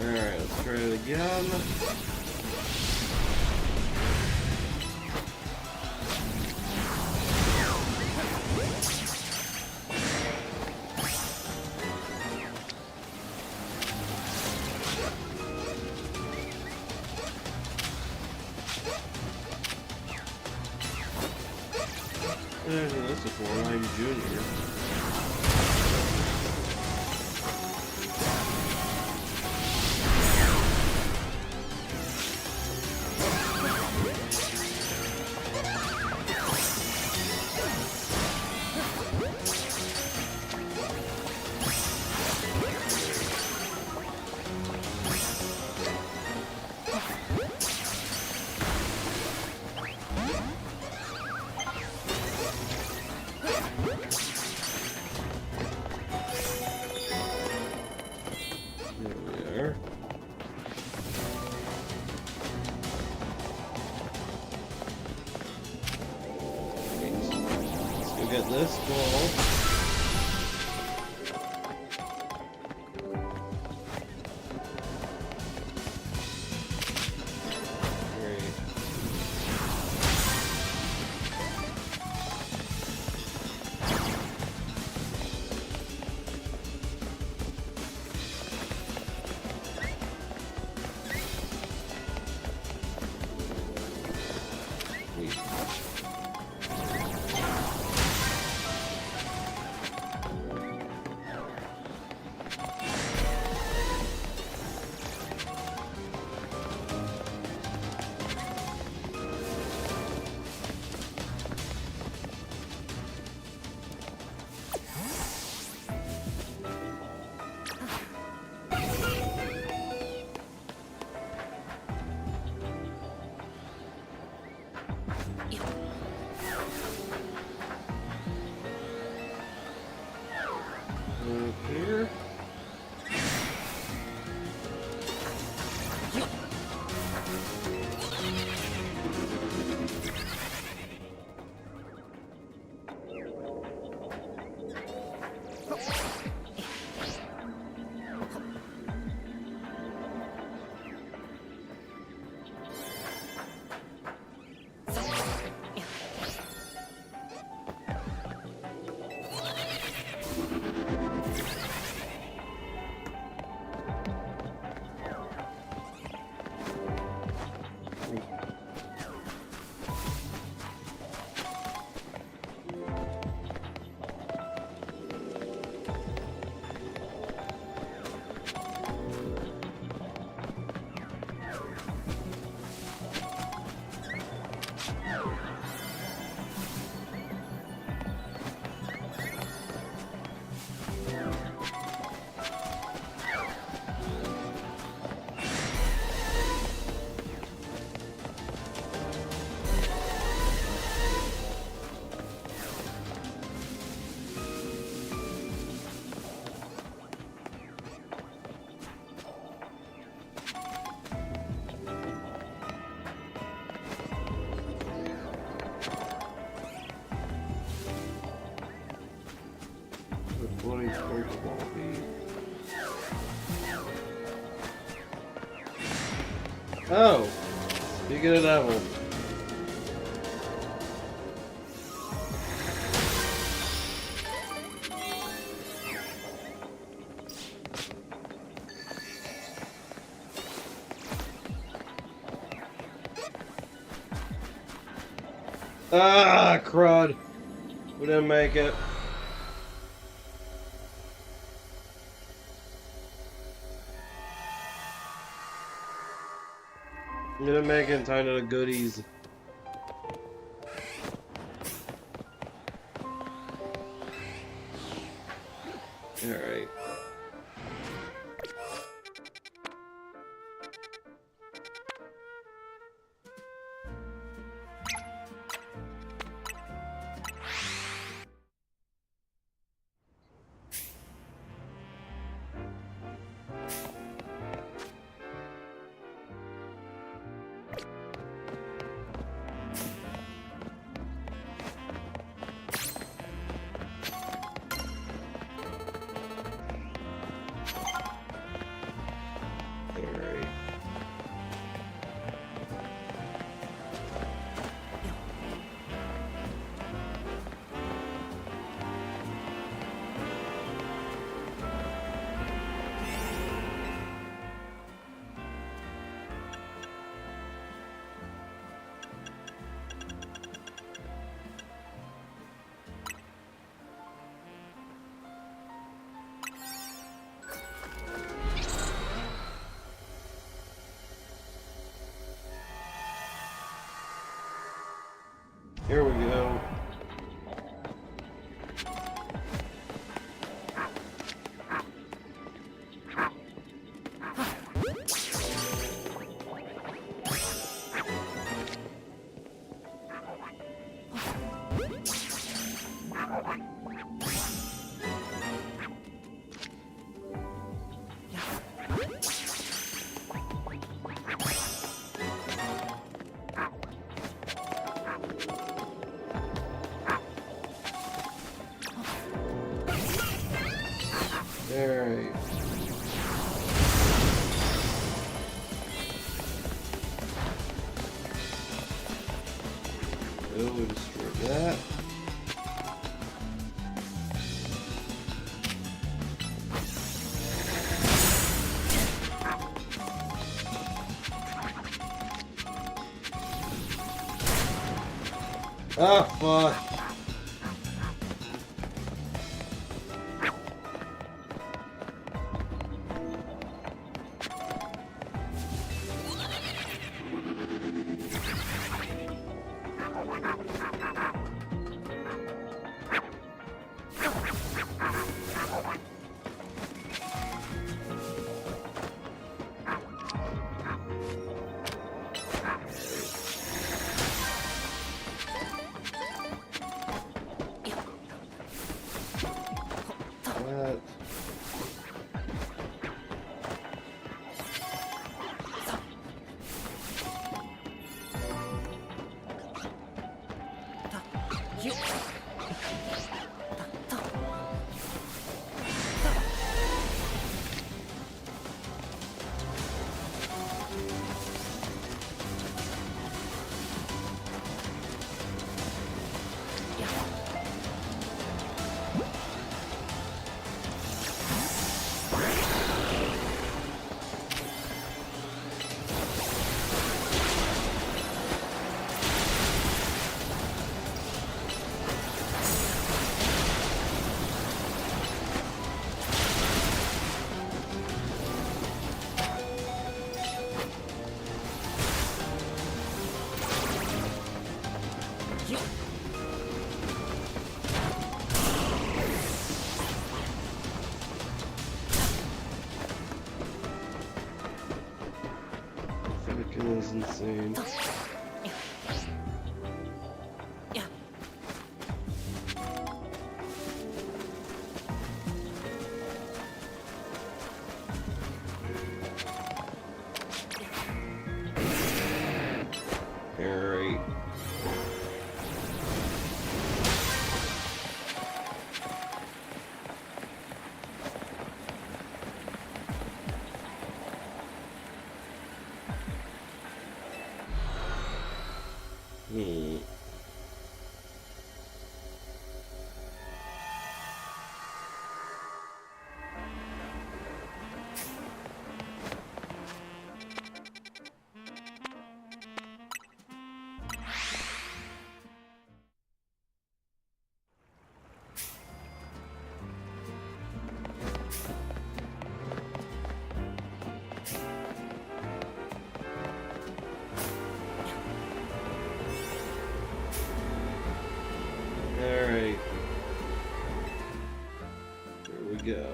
Alright, let's try it again. This is for I'm Junior. Get this ball. Great. Here. Bloody Pokeball bead. Oh! Speaking of devil. Ah, crud. We didn't make it. We didn't make it in time to the goodies. Alright. Here we go. Alright. Oh, we destroyed that. Ah, fuck. Fucking is insane. Alright. Alright. Here we go.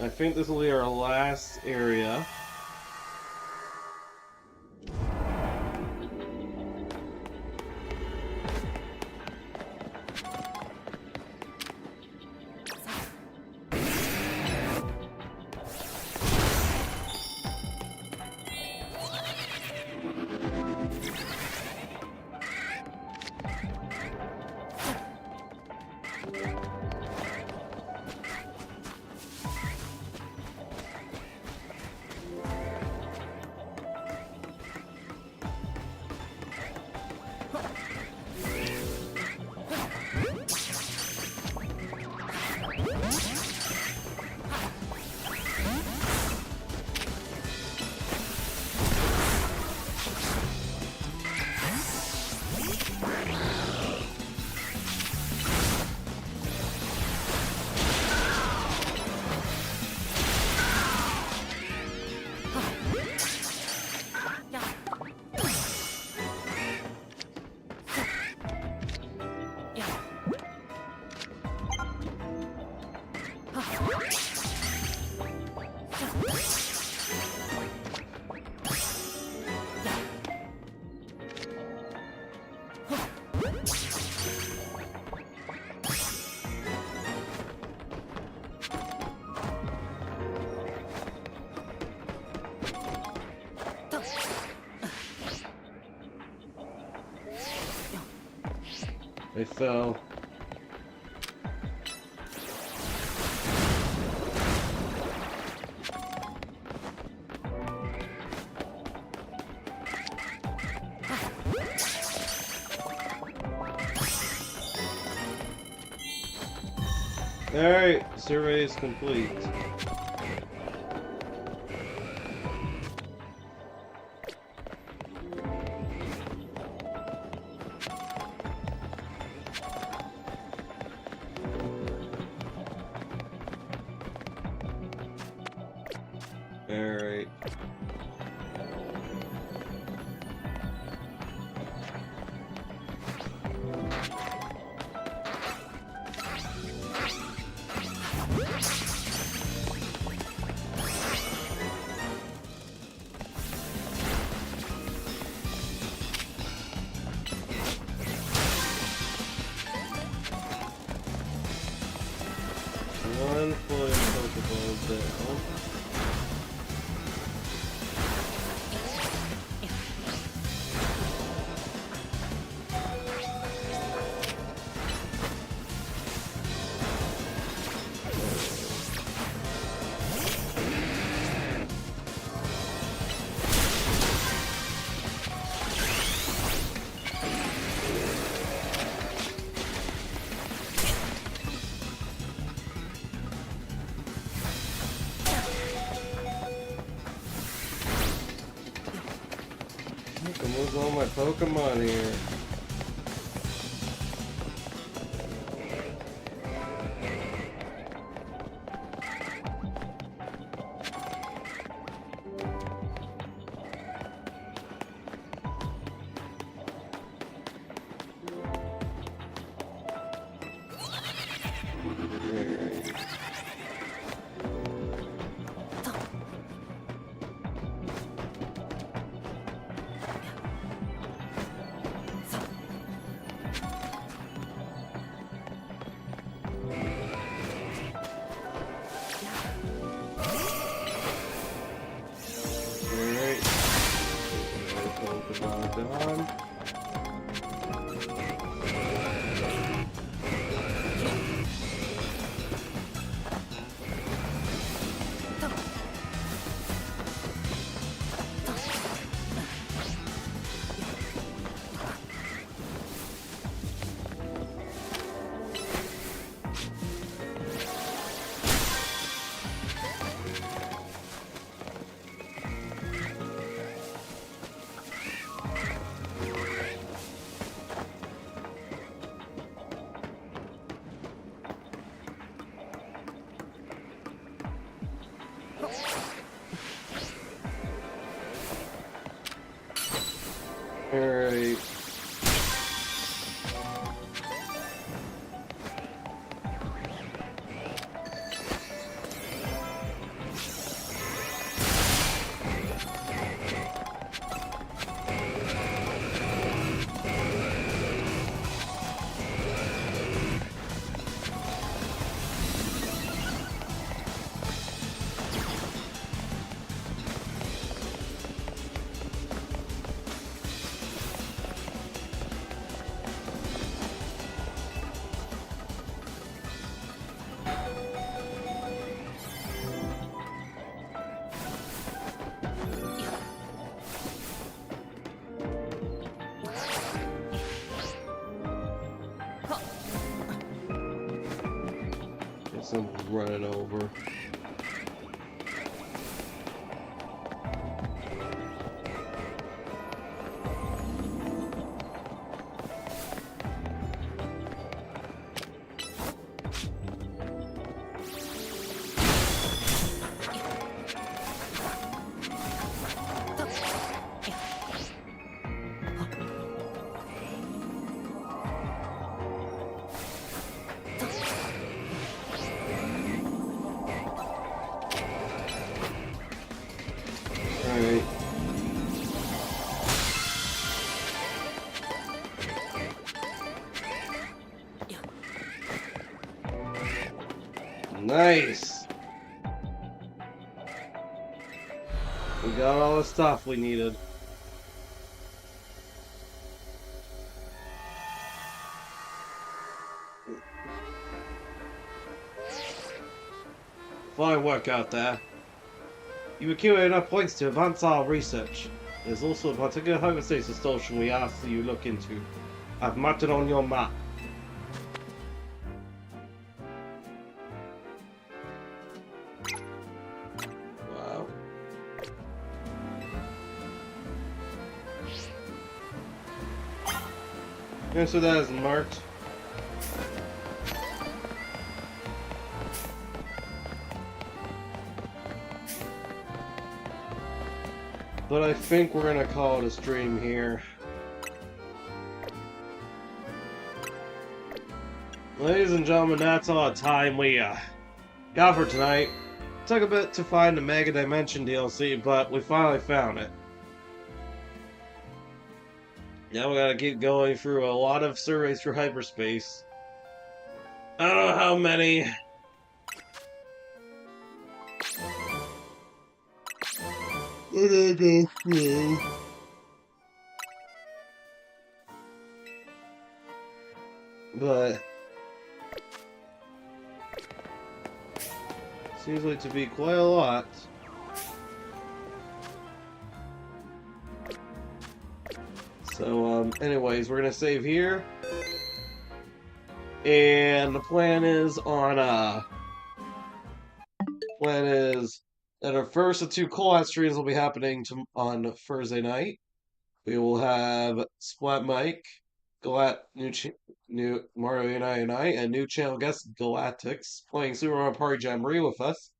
I think this will be our last area. I fell. Alright, survey is complete. Alright. One flying Pokeball down. Where's all my Pokemon here? Pokemon. Alright. Someone's running over. Alright. Nice! We got all the stuff we needed. Fine work out there. You accumulate enough points to advance our research. There's also a particular homeostasis station we asked you look into. I've marked it on your map. Wow. Yeah, so that is marked. But I think we're gonna call it a stream here. Ladies and gentlemen, that's all the time we got for tonight. Took a bit to find the Mega Dimension DLC, but we finally found it. Now we gotta keep going through a lot of surveys through hyperspace. I don't know how many gonna go through. But seems like to be quite a lot. So, anyways, we're gonna save here. And the plan is that our first of two co-op streams will be happening on Thursday night. We will have Splat Mike, Galat, new Mario and I, and new channel guest Galactics playing Super Mario Party Jamboree with us.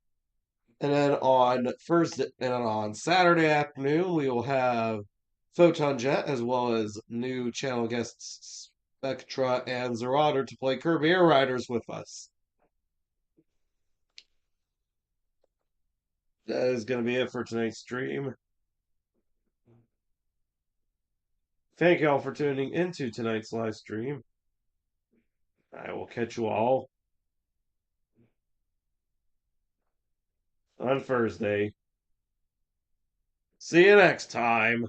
And then on Saturday afternoon, we will have Photon Jet as well as new channel guests Spectra and Zerator to play Kirby Air Riders with us. That is going to be it for tonight's stream. Thank you all for tuning into tonight's live stream. I will catch you all on Thursday. See you next time.